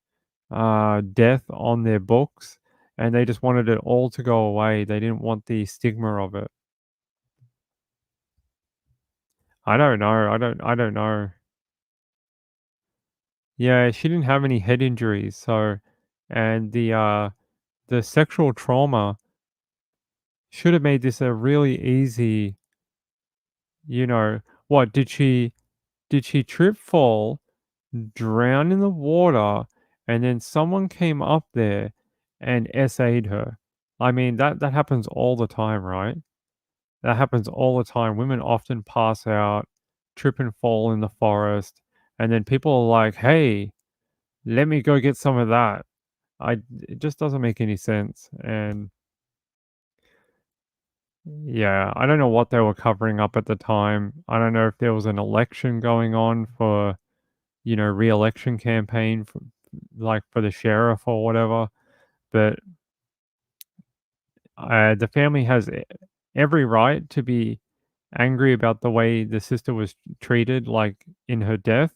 death on their books, and they just wanted it all to go away. They didn't want the stigma of it. I don't know. I don't know. Yeah, she didn't have any head injuries, so and the sexual trauma should have made this a really easy, what did she trip, fall, drown in the water, and then someone came up there and SA'd her. I mean, that happens all the time, right? That happens all the time. Women often pass out, trip and fall in the forest, and then people are like, "Hey, let me go get some of that." It just doesn't make any sense. And yeah, I don't know what they were covering up at the time. I don't know if there was an election going on for, re-election campaign for, like for the sheriff or whatever. But the family has every right to be angry about the way the sister was treated, like in her death.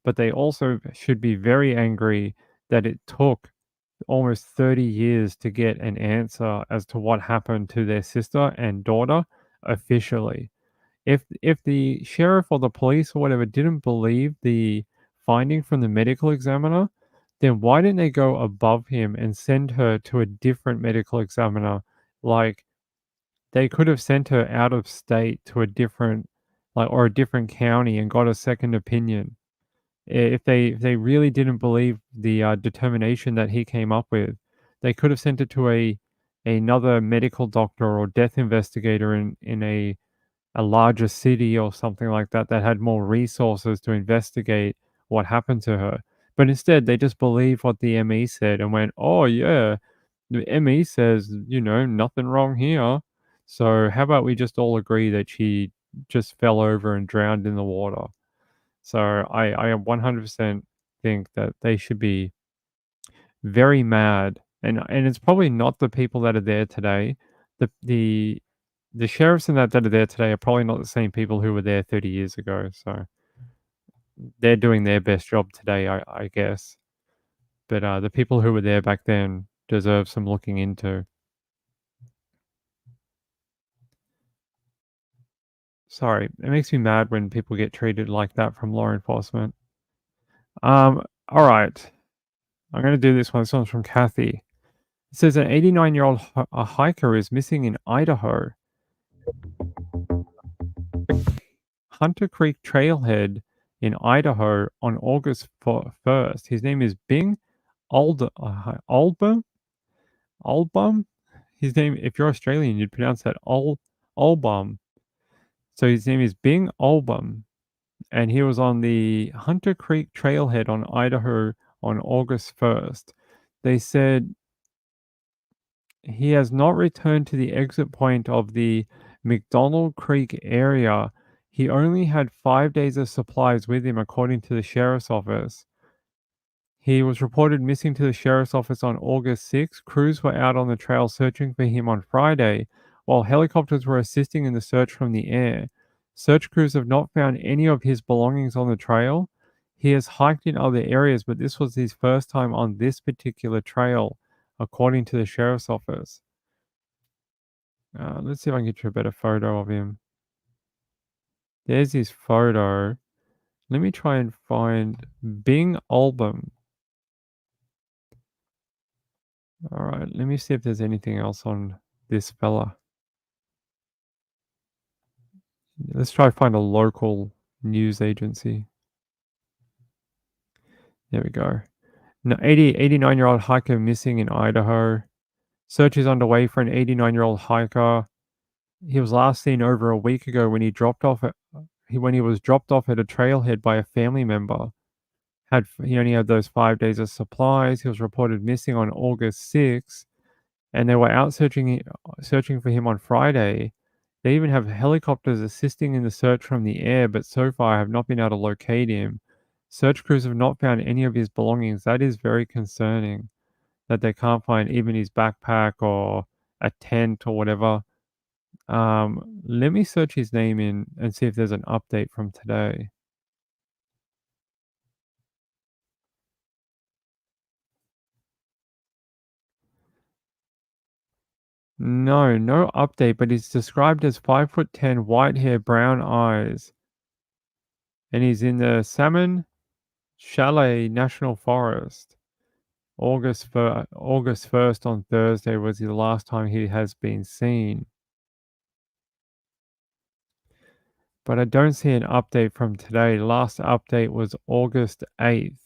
But they also should be very angry that it took almost 30 years to get an answer as to what happened to their sister and daughter officially. If the sheriff or the police or whatever didn't believe the finding from the medical examiner, then why didn't they go above him and send her to a different medical examiner? Like they could have sent her out of state to a different or a different county and got a second opinion. If they really didn't believe the determination that he came up with, they could have sent it to another medical doctor or death investigator in a larger city or something like that that had more resources to investigate what happened to her. But instead, they just believed what the ME said and went, "Oh yeah, the ME says nothing wrong here. So how about we just all agree that she just fell over and drowned in the water?" So I 100% think that they should be very mad. And it's probably not the people that are there today the sheriffs and that are there today are probably not the same people who were there 30 years ago. So they're doing their best job today, I guess. But the people who were there back then deserve some looking into. Sorry, it makes me mad when people get treated like that from law enforcement. All right. I'm going to do this one. This one's from Kathy. It says an 89-year-old hiker is missing in Idaho. Hunter Creek Trailhead in Idaho on August 1st. His name is Bing Oldbum. His name, if you're Australian, you'd pronounce that Olbum. So his name is Bing Olbum, and he was on the Hunter Creek Trailhead on Idaho on August 1st. They said he has not returned to the exit point of the McDonald Creek area. He only had 5 days of supplies with him, according to the sheriff's office. He was reported missing to the sheriff's office on August 6. Crews were out on the trail searching for him on Friday, while helicopters were assisting in the search from the air. Search crews have not found any of his belongings on the trail. He has hiked in other areas, but this was his first time on this particular trail, according to the sheriff's office. Let's see if I can get you a better photo of him. There's his photo. Let me try and find Bing Album. All right, let me see if there's anything else on this fella. Let's try to find a local news agency. There we go. No, 89-year-old hiker missing in Idaho. Search is underway for an 89-year-old hiker. He was last seen over a week ago when he was dropped off at a trailhead by a family member. He only had those 5 days of supplies. He was reported missing on August 6th, and they were out searching for him on Friday. They even have helicopters assisting in the search from the air, but so far have not been able to locate him. Search crews have not found any of his belongings. That is very concerning, that they can't find even his backpack or a tent or whatever. Let me search his name in and see if there's an update from today. No update, but he's described as 5'10", white hair, brown eyes. And he's in the Salmon Chalet National Forest. August 1st on Thursday was the last time he has been seen. But I don't see an update from today. Last update was August 8th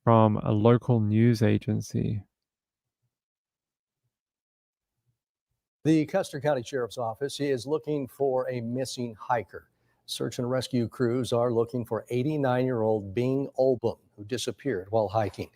from a local news agency. The Custer County Sheriff's Office is looking for a missing hiker. Search and rescue crews are looking for 89-year-old Bing Olbum, who disappeared while hiking.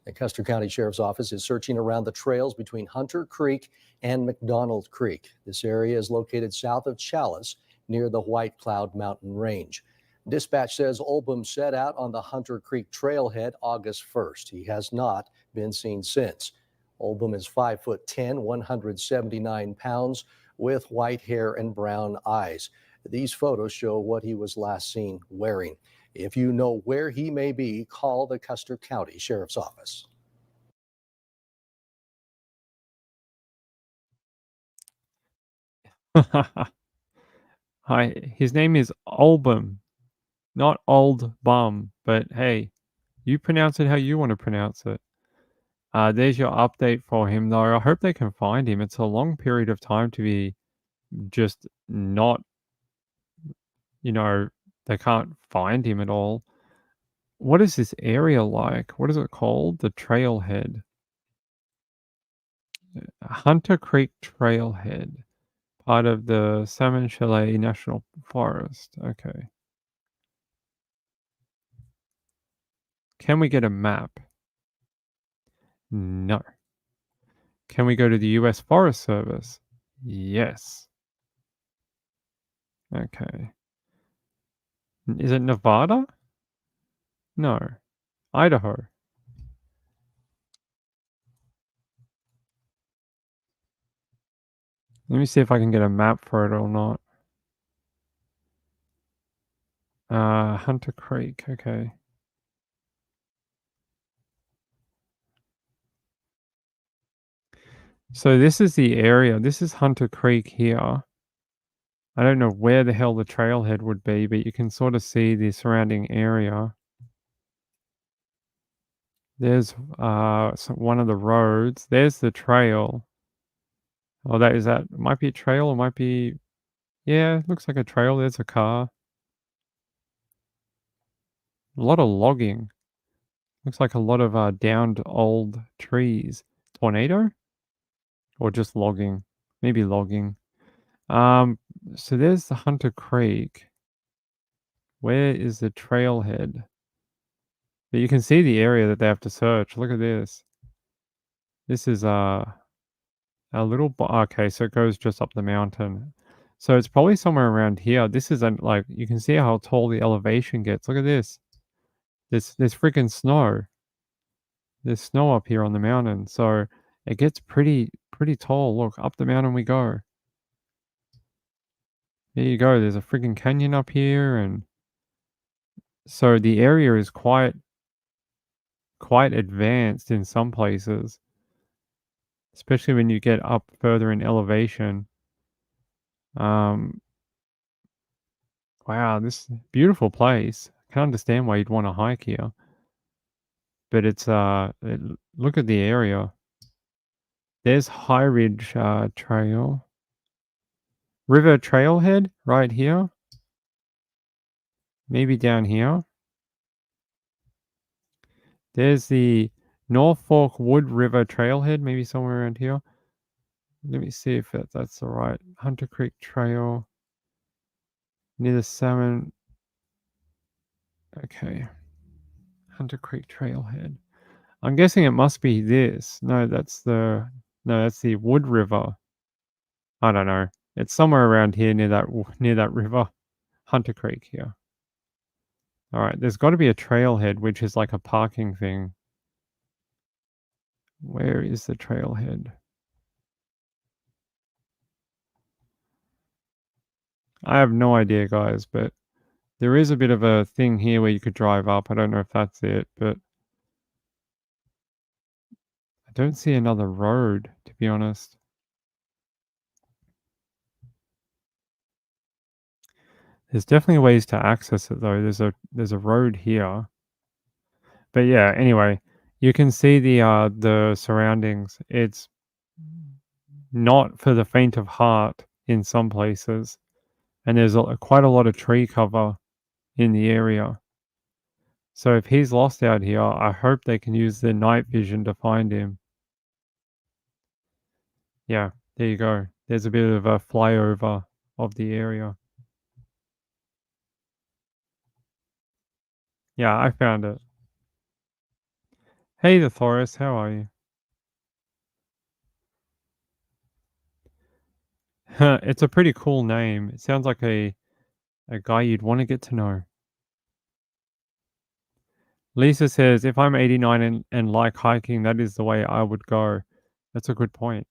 The Custer County Sheriff's Office is searching around the trails between Hunter Creek and McDonald Creek. This area is located south of Chalice, near the White Cloud Mountain Range. Dispatch says Olbum set out on the Hunter Creek trailhead August 1st. He has not been seen since. Olbum is 5'10", 179 pounds, with white hair and brown eyes. These photos show what he was last seen wearing. If you know where he may be, call the Custer County Sheriff's Office. Hi, his name is Olbum, not Old Bum, but hey, you pronounce it how you want to pronounce it. There's your update for him, though. I hope they can find him. It's a long period of time to be just not, they can't find him at all. What is this area like? What is it called? The trailhead. Hunter Creek Trailhead. Part of the Salmon Chalet National Forest. Okay. Can we get a map? No. Can we go to the US Forest Service? Yes. Okay. Is it Nevada? No. Idaho. Let me see if I can get a map for it or not. Hunter Creek, okay. So this is the area. This is Hunter Creek here. I don't know where the hell the trailhead would be, but you can sort of see the surrounding area. There's one of the roads. There's the trail. Oh, that might be a trail or might be, yeah, it looks like a trail. There's a car. A lot of logging. Looks like a lot of downed old trees. Tornado? Or just logging? Maybe logging. So there's the Hunter Creek. Where is the trailhead? But you can see the area that they have to search. Look at this. This is a little. Okay, so it goes just up the mountain. So it's probably somewhere around here. This isn't like you can see how tall the elevation gets. Look at this. There's freaking snow. There's snow up here on the mountain, so it gets pretty tall. Look, up the mountain we go. There you go. There's a freaking canyon up here, and so the area is quite advanced in some places, especially when you get up further in elevation. Wow, this beautiful place. I can understand why you'd want to hike here. But it's look at the area. There's High Ridge Trail. River Trailhead right here. Maybe down here. There's the Norfolk Wood River Trailhead, maybe somewhere around here. Let me see if that's the right. Hunter Creek Trail. Near the Salmon. Okay. Hunter Creek Trailhead. I'm guessing it must be this. No, that's the Wood River. I don't know. It's somewhere around here near that river. Hunter Creek here. All right, there's got to be a trailhead, which is like a parking thing. Where is the trailhead? I have no idea, guys, but there is a bit of a thing here where you could drive up. I don't know if that's it, but I don't see another road, to be honest. There's definitely ways to access it, though. There's a road here. But yeah, anyway, you can see the surroundings. It's not for the faint of heart in some places. And there's quite a lot of tree cover in the area. So if he's lost out here, I hope they can use their night vision to find him. Yeah, there you go. There's a bit of a flyover of the area. Yeah, I found it. Hey, the Thoris, how are you? It's a pretty cool name. It sounds like a guy you'd want to get to know. Lisa says, if I'm 89 and like hiking, that is the way I would go. That's a good point.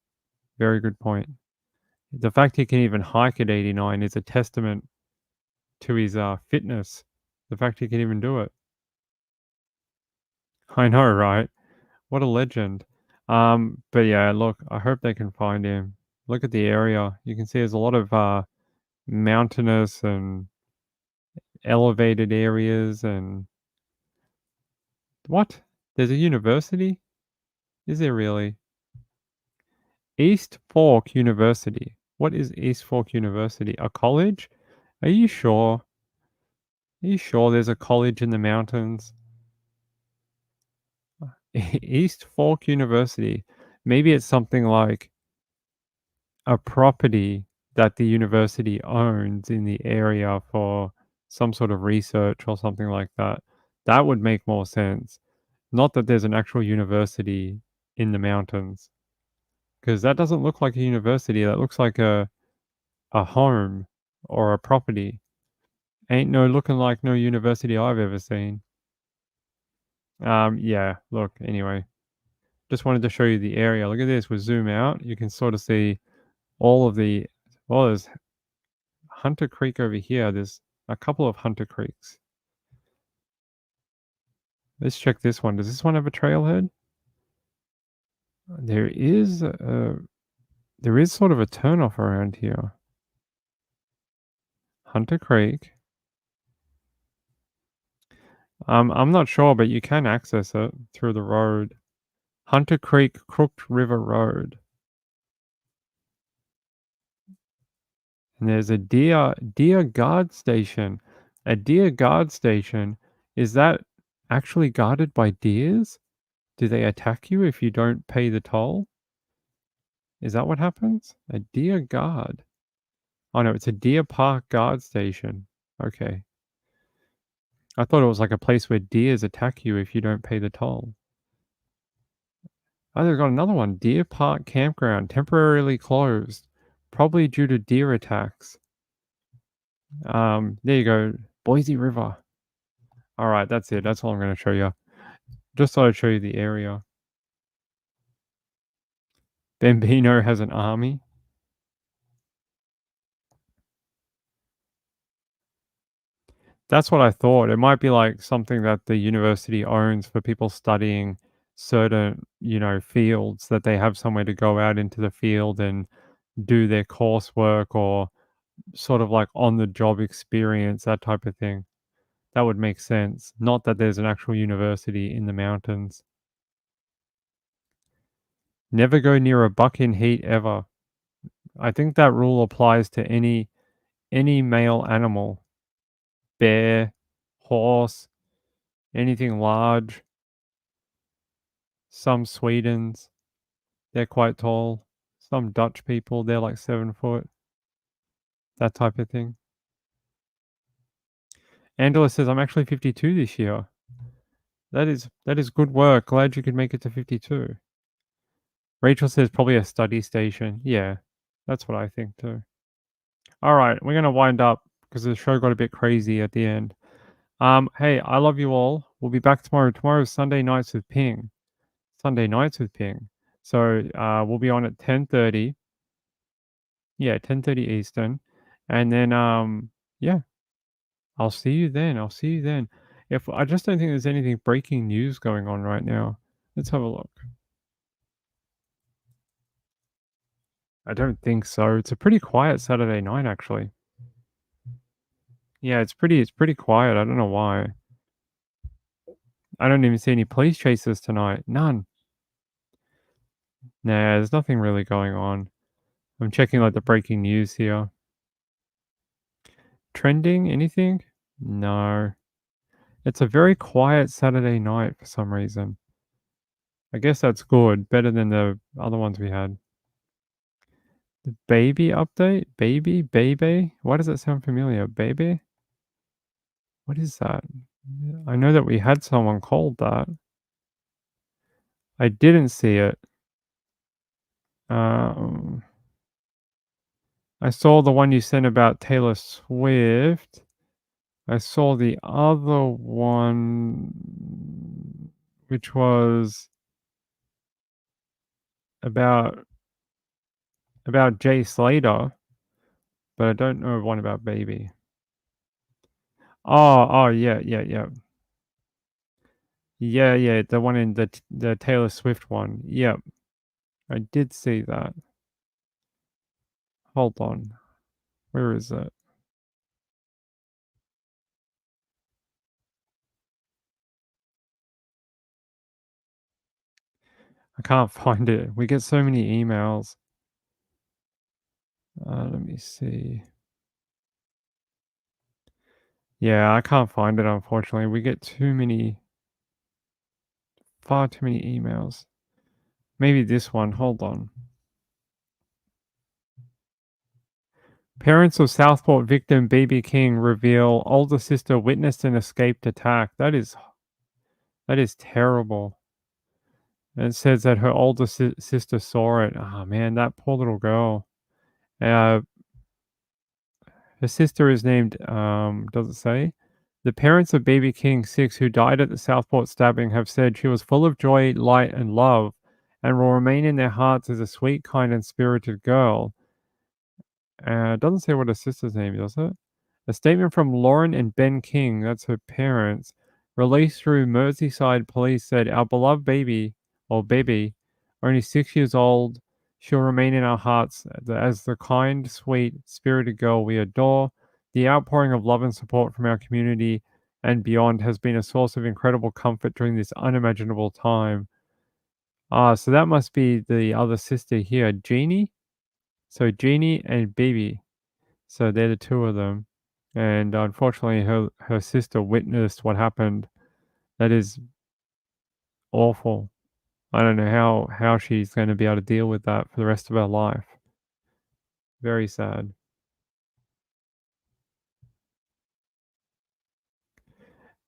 Very good point. The fact he can even hike at 89 is a testament to his fitness. The fact he can even do it. I know, right? What a legend. But yeah, look, I hope they can find him. Look at the area. You can see there's a lot of mountainous and elevated areas and what? There's a university? Is there really? East Fork University. What is East Fork University? A college? Are you sure? Are you sure there's a college in the mountains? East Fork University. Maybe it's something like a property that the university owns in the area for some sort of research or something like that. That would make more sense. Not that there's an actual university in the mountains. Because that doesn't look like a university. That looks like a home or a property. Ain't no looking like no university I've ever seen. Yeah, look, anyway. Just wanted to show you the area. Look at this. We zoom out. You can sort of see all of the, well, there's Hunter Creek over here. There's a couple of Hunter Creeks. Let's check this one. Does this one have a trailhead? There is sort of a turnoff around here. Hunter Creek. I'm not sure, but you can access it through the road. Hunter Creek, Crooked River Road. And there's a deer guard station. A deer guard station, is that actually guarded by deers? Do they attack you if you don't pay the toll? Is that what happens? A deer guard. Oh no, it's a deer park guard station. Okay. I thought it was like a place where deers attack you if you don't pay the toll. Oh, they've got another one. Deer Park Campground, temporarily closed, probably due to deer attacks. There you go. Boise River. All right, that's it. That's all I'm going to show you. Just thought I'd show you the area. Bambino has an army. That's what I thought. It might be like something that the university owns for people studying certain, fields, that they have somewhere to go out into the field and do their coursework, or sort of like on the job experience, that type of thing. That would make sense. Not that there's an actual university in the mountains. Never go near a buck in heat ever. I think that rule applies to any male animal. Bear, horse, anything large. Some Swedens, they're quite tall. Some Dutch people, they're like 7 foot. That type of thing. Angela says, I'm actually 52 this year. That is good work. Glad you could make it to 52. Rachel says probably a study station. Yeah, that's what I think too. All right, we're going to wind up because the show got a bit crazy at the end. Hey, I love you all. We'll be back tomorrow. Tomorrow's Sunday Nights with Ping. Sunday Nights with Ping. So we'll be on at 10:30. Yeah, 10:30 Eastern. And then, yeah, I'll see you then. I just don't think there's anything breaking news going on right now. Let's have a look. I don't think so. It's a pretty quiet Saturday night, actually. Yeah, it's pretty quiet. I don't know why. I don't even see any police chases tonight. None. Nah, there's nothing really going on. I'm checking like the breaking news here. Trending? Anything? No. It's a very quiet Saturday night for some reason. I guess that's good. Better than the other ones we had. The baby update? Baby? Why does that sound familiar? Baby? What is that? I know that we had someone called that. I didn't see it. I saw the one you sent about Taylor Swift. I saw the other one, which was about Jay Slater, but I don't know one about Baby. Oh, yeah. Yeah, the one in the Taylor Swift one. Yep. I did see that. Hold on. Where is it? I can't find it. We get so many emails. Let me see. Yeah, I can't find it, unfortunately. We get far too many emails. Maybe this one. Hold on. Parents of Southport victim BB King reveal older sister witnessed an escaped attack. That is terrible. And it says that her older sister saw it. Oh man, that poor little girl. Her sister is named, does it say? The parents of BB King 6, who died at the Southport stabbing, have said she was full of joy, light, and love, and will remain in their hearts as a sweet, kind, and spirited girl. Doesn't say what her sister's name is, does it? A statement from Lauren and Ben King, that's her parents, released through Merseyside police said, "Our beloved baby, only 6 years old, she'll remain in our hearts as the kind, sweet, spirited girl we adore. The outpouring of love and support from our community and beyond has been a source of incredible comfort during this unimaginable time." So that must be the other sister here, Jeannie. So Jeannie and Bibi. So they're the two of them. And unfortunately, her sister witnessed what happened. That is awful. I don't know how she's going to be able to deal with that for the rest of her life. Very sad.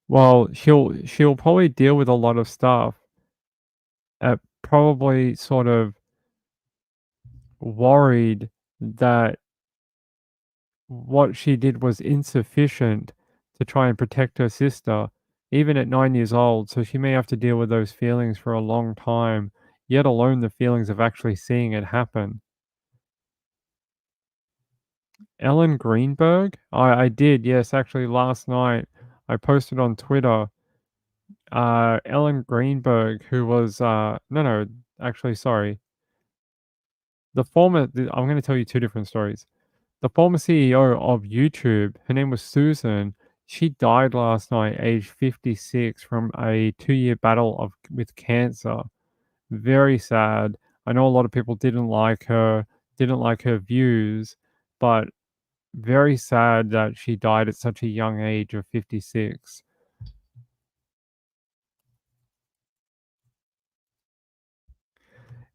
Well, she'll probably deal with a lot of stuff. Probably sort of worried that what she did was insufficient to try and protect her sister, even at 9 years old. So she may have to deal with those feelings for a long time, yet alone the feelings of actually seeing it happen. Ellen Greenberg? I did, yes. Actually, last night I posted on Twitter. Ellen Greenberg, who was no, actually, sorry. I'm going to tell you two different stories. The former CEO of YouTube, her name was Susan. She died last night, aged 56, from a 2-year battle with cancer. Very sad. I know a lot of people didn't like her views, but very sad that she died at such a young age of 56.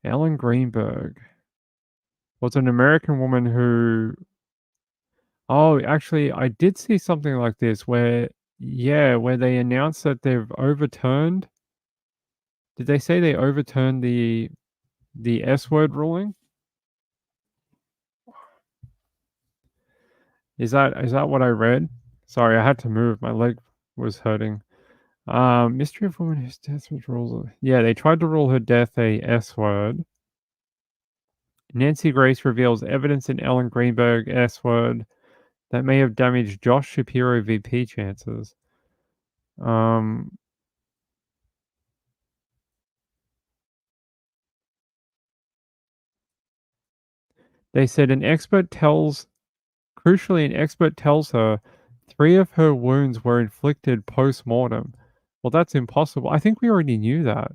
Ellen Greenberg was an American woman who... Oh, actually, I did see something like this where they announced that they've overturned... Did they say they overturned the S-word ruling? Is that what I read? Sorry, I had to move. My leg was hurting. Mystery of woman whose death was ruled... Yeah, they tried to rule her death a S-word. Nancy Grace reveals evidence in Ellen Greenberg S-word that may have damaged Josh Shapiro VP chances. They said an expert tells her 3 of her wounds were inflicted post-mortem. Well, that's impossible. I think we already knew that.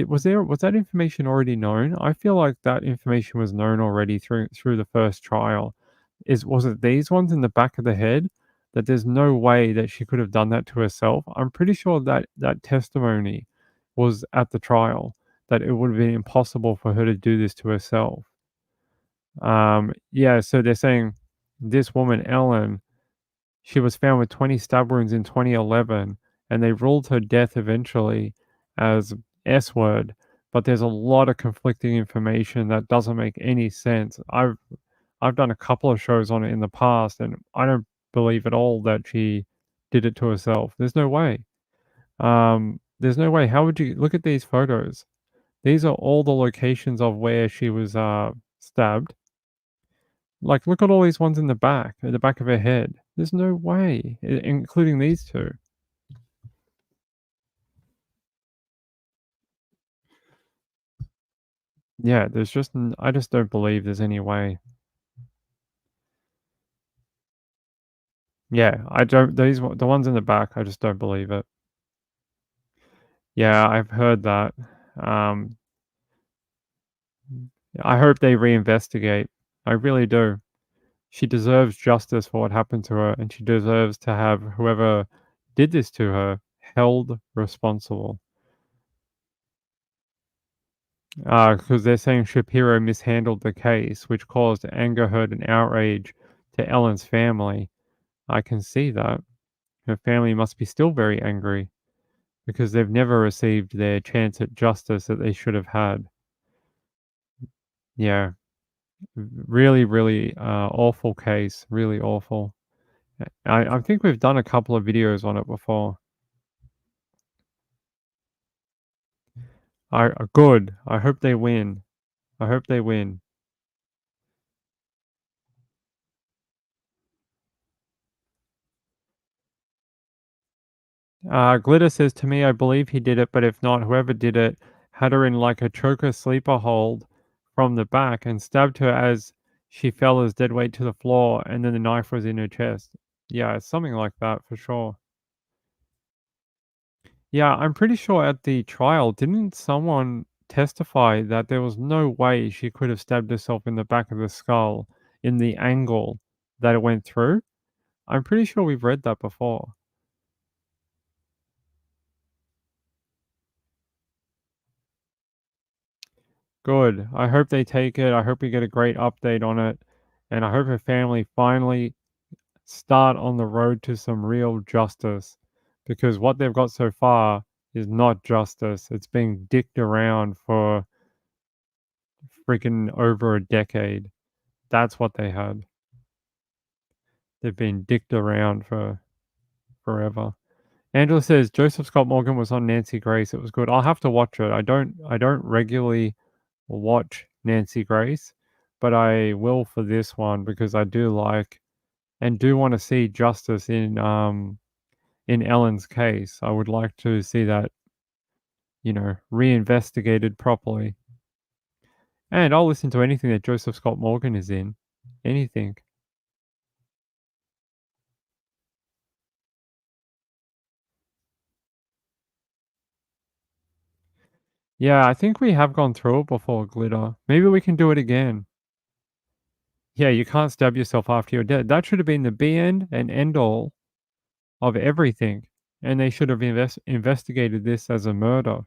Was that information already known? I feel like that information was known already through the first trial. Was it these ones in the back of the head? That there's no way that she could have done that to herself. I'm pretty sure that testimony was at the trial, that it would have been impossible for her to do this to herself. So they're saying this woman, Ellen, she was found with 20 stab wounds in 2011, and they ruled her death eventually as S-word, but there's a lot of conflicting information that doesn't make any sense. I've done a couple of shows on it in the past, and I don't believe at all that she did it to herself. There's no way. There's no way. How would you look at these photos? These are all the locations of where she was stabbed. Like, look at all these ones in the back, at the back of her head. There's no way, including these two. Yeah, I just don't believe there's any way. Yeah, the ones in the back, I just don't believe it. Yeah, I've heard that. I hope they reinvestigate. I really do. She deserves justice for what happened to her, and she deserves to have whoever did this to her held responsible. Because they're saying Shapiro mishandled the case, which caused anger, hurt, and outrage to Ellen's family. I can see that. Her family must be still very angry because they've never received their chance at justice that they should have had. Yeah. Really, really awful case. Really awful. I think we've done a couple of videos on it before. Good. I hope they win. I hope they win. Glitter says to me, I believe he did it, but if not, whoever did it had her in like a choker sleeper hold from the back and stabbed her as she fell as dead weight to the floor, and then the knife was in her chest. Yeah, it's something like that for sure. Yeah, I'm pretty sure at the trial, didn't someone testify that there was no way she could have stabbed herself in the back of the skull in the angle that it went through? I'm pretty sure we've read that before. Good. I hope they take it. I hope we get a great update on it. And I hope her family finally start on the road to some real justice. Because what they've got so far is not justice. It's being dicked around for freaking over a decade. That's what they had. They've been dicked around for forever. Angela says Joseph Scott Morgan was on Nancy Grace. It was good. I'll have to watch it. I don't regularly watch Nancy Grace, but I will for this one because I do like and do want to see justice in Ellen's case. I would like to see that, reinvestigated properly. And I'll listen to anything that Joseph Scott Morgan is in. Anything. Yeah, I think we have gone through it before, Glitter. Maybe we can do it again. Yeah, you can't stab yourself after you're dead. That should have been the be end and end all of everything. And they should have investigated this as a murder.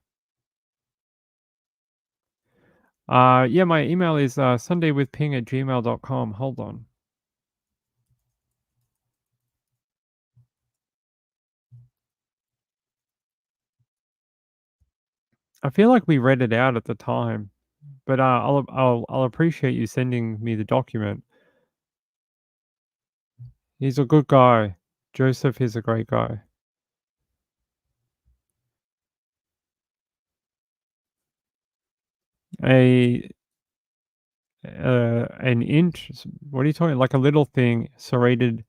Yeah, my email is sundaywithping@gmail.com. Hold on. I feel like we read it out at the time, but I'll appreciate you sending me the document. He's a good guy. Joseph is a great guy. An inch. What are you talking? Like a little thing, serrated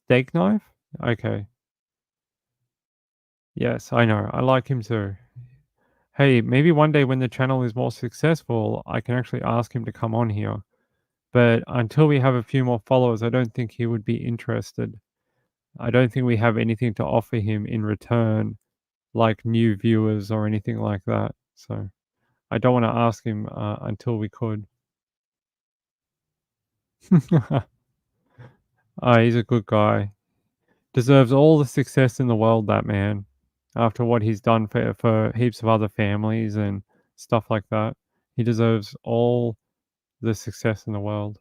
steak knife? Okay. Yes, I know. I like him too. Hey, maybe one day when the channel is more successful, I can actually ask him to come on here. But until we have a few more followers, I don't think he would be interested. I don't think we have anything to offer him in return, like new viewers or anything like that. So I don't want to ask him until we could. He's a good guy. Deserves all the success in the world, that man. After what he's done for heaps of other families and stuff like that. He deserves all the success in the world.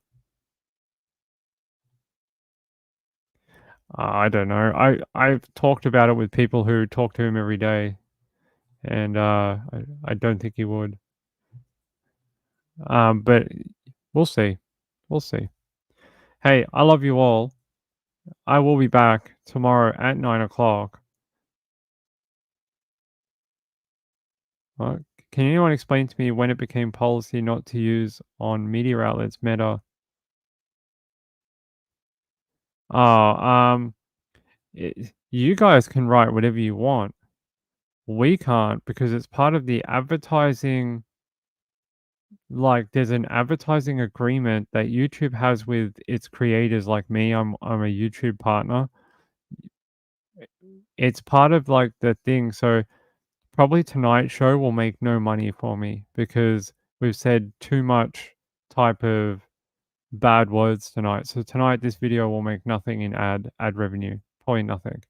I don't know. I've talked about it with people who talk to him every day, and I don't think he would. But we'll see. We'll see. Hey, I love you all. I will be back tomorrow at 9 o'clock. Can anyone explain to me when it became policy not to use on media outlets Meta? You guys can write whatever you want. We can't because it's part of the advertising. Like, there's an advertising agreement that YouTube has with its creators like me. I'm a YouTube partner. It's part of, like, the thing. So probably tonight's show will make no money for me because we've said too much type of bad words tonight. So tonight, this video will make nothing in ad revenue. Probably nothing.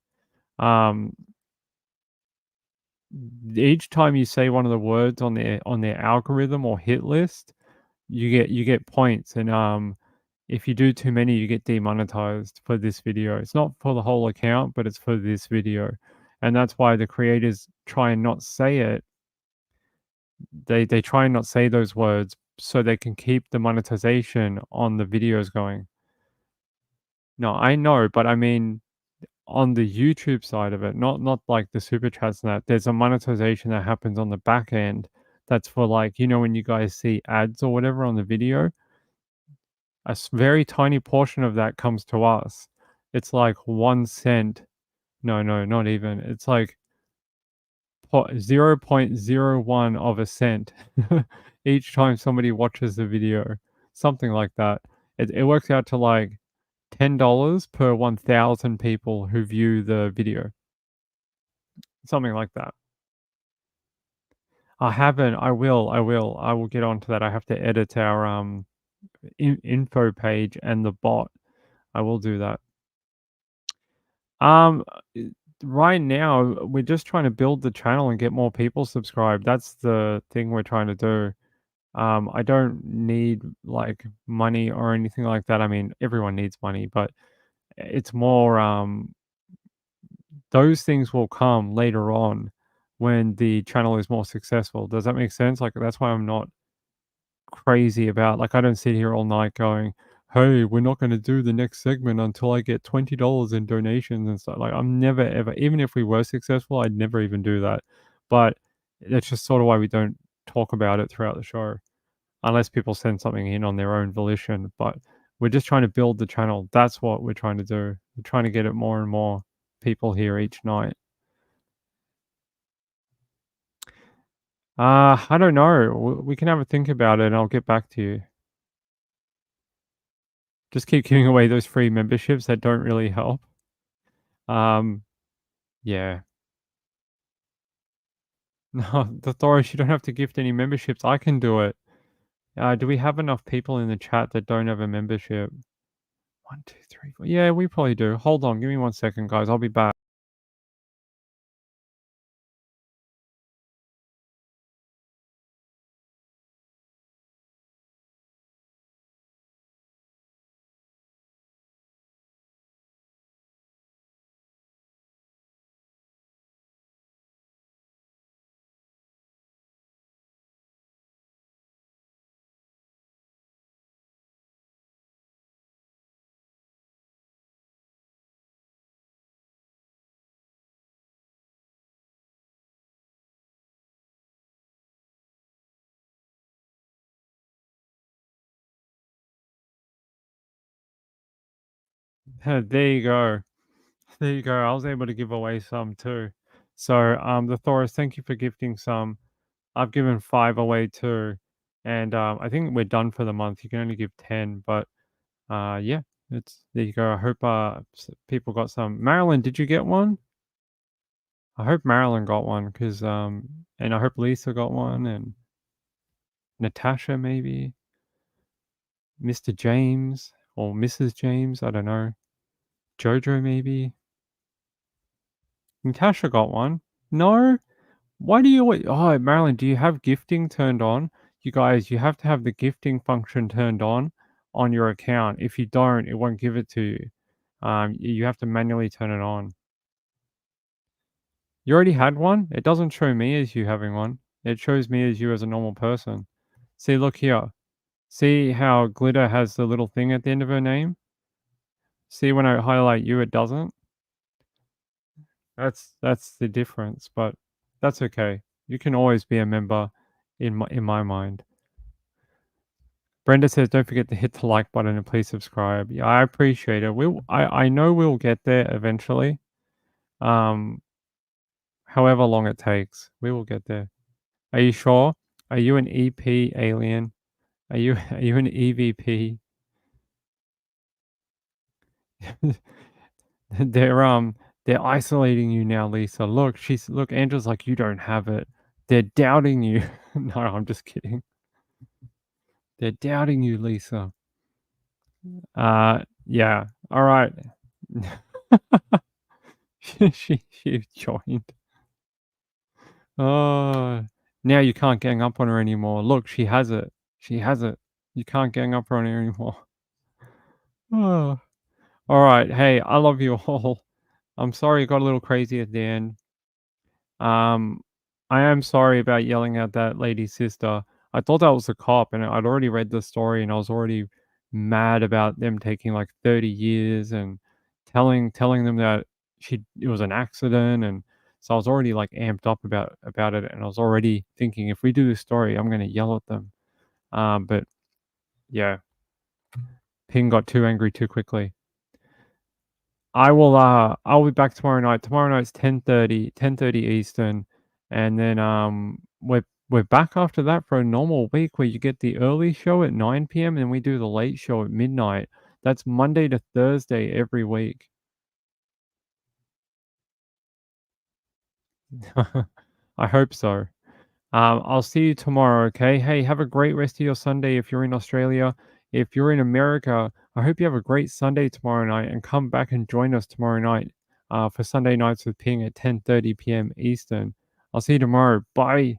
Each time you say one of the words on their algorithm or hit list, you get points, and if you do too many, you get demonetized for this video. It's not for the whole account, but it's for this video, and that's why the creators try and not say it. They try and not say those words so they can keep the monetization on the videos going. No, I know, but I mean, on the YouTube side of it, not like the super chats and that, there's a monetization that happens on the back end that's for, like, when you guys see ads or whatever on the video, a very tiny portion of that comes to us. It's like 1 cent No, not even. It's like 0.01 of a cent each time somebody watches the video, something like that. It works out to like $10 per 1,000 people who view the video, something like that. I haven't. I will. I will get onto that. I have to edit our info page and the bot. I will do that. Uh, right now, we're just trying to build the channel and get more people subscribed. That's the thing we're trying to do. I don't need like money or anything like that. I mean, everyone needs money, but it's more those things will come later on when the channel is more successful. Does that make sense? Like that's why I'm not crazy about like I don't sit here all night going, "Hey, we're not going to do the next segment until I get $20 in donations and stuff." Like I'm never ever, even if we were successful, I'd never even do that. But that's just sort of why we don't talk about it throughout the show, unless people send something in on their own volition. But we're just trying to build the channel. That's what we're trying to do. We're trying to get it more and more people here each night. I don't know. We can have a think about it and I'll get back to you. Just keep giving away those free memberships that don't really help. Yeah. No, the Thoris, you don't have to gift any memberships. I can do it. Do we have enough people in the chat that don't have a membership? 1, 2, 3, 4. Yeah, we probably do. Hold on. Give me 1 second, guys. I'll be back. There you go. There you go. I was able to give away some too. So, the Thoris, thank you for gifting some. I've given 5 away too. And I think we're done for the month. You can only give 10, but yeah, it's there you go. I hope people got some. Marilyn, did you get one? I hope Marilyn got one because and I hope Lisa got one and Natasha maybe. Mr. James or Mrs. James, I don't know. Jojo maybe. Natasha got one. No? Why do you always... Oh, Marilyn, do you have gifting turned on? You guys, you have to have the gifting function turned on your account. If you don't, it won't give it to you. You have to manually turn it on. You already had one? It doesn't show me as you having one. It shows me as you as a normal person. See, look here. See how Glitter has the little thing at the end of her name? See when I highlight you, it doesn't? That's the difference, but that's okay. You can always be a member in my mind. Brenda says, "Don't forget to hit the like button and please subscribe." Yeah, I appreciate it. I know we'll get there eventually. However long it takes, we will get there. Are you sure? Are you an EP alien? Are you an EVP? They're isolating you now, Lisa. Look, Angela's like, you don't have it. They're doubting you. No, I'm just kidding. They're doubting you, Lisa. Yeah. All right. she joined. Oh, now you can't gang up on her anymore. Look, she has it. She has it. You can't gang up on her anymore. Oh. All right. Hey, I love you all. I'm sorry it got a little crazy at the end. I am sorry about yelling at that lady's sister. I thought that was a cop, and I'd already read the story, and I was already mad about them taking like 30 years and telling them that it was an accident, and so I was already like amped up about it, and I was already thinking if we do this story, I'm gonna yell at them. But yeah, Ping got too angry too quickly. I'll be back tomorrow night. Tomorrow night's 10:30 Eastern, and then we're back after that for a normal week where you get the early show at 9 p.m. and we do the late show at midnight. That's Monday to Thursday every week. I hope so. I'll see you tomorrow, okay? Hey, have a great rest of your Sunday if you're in Australia. If you're in America, I hope you have a great Sunday tomorrow night and come back and join us tomorrow night for Sunday Nights with Ping at 10:30 p.m. Eastern. I'll see you tomorrow. Bye.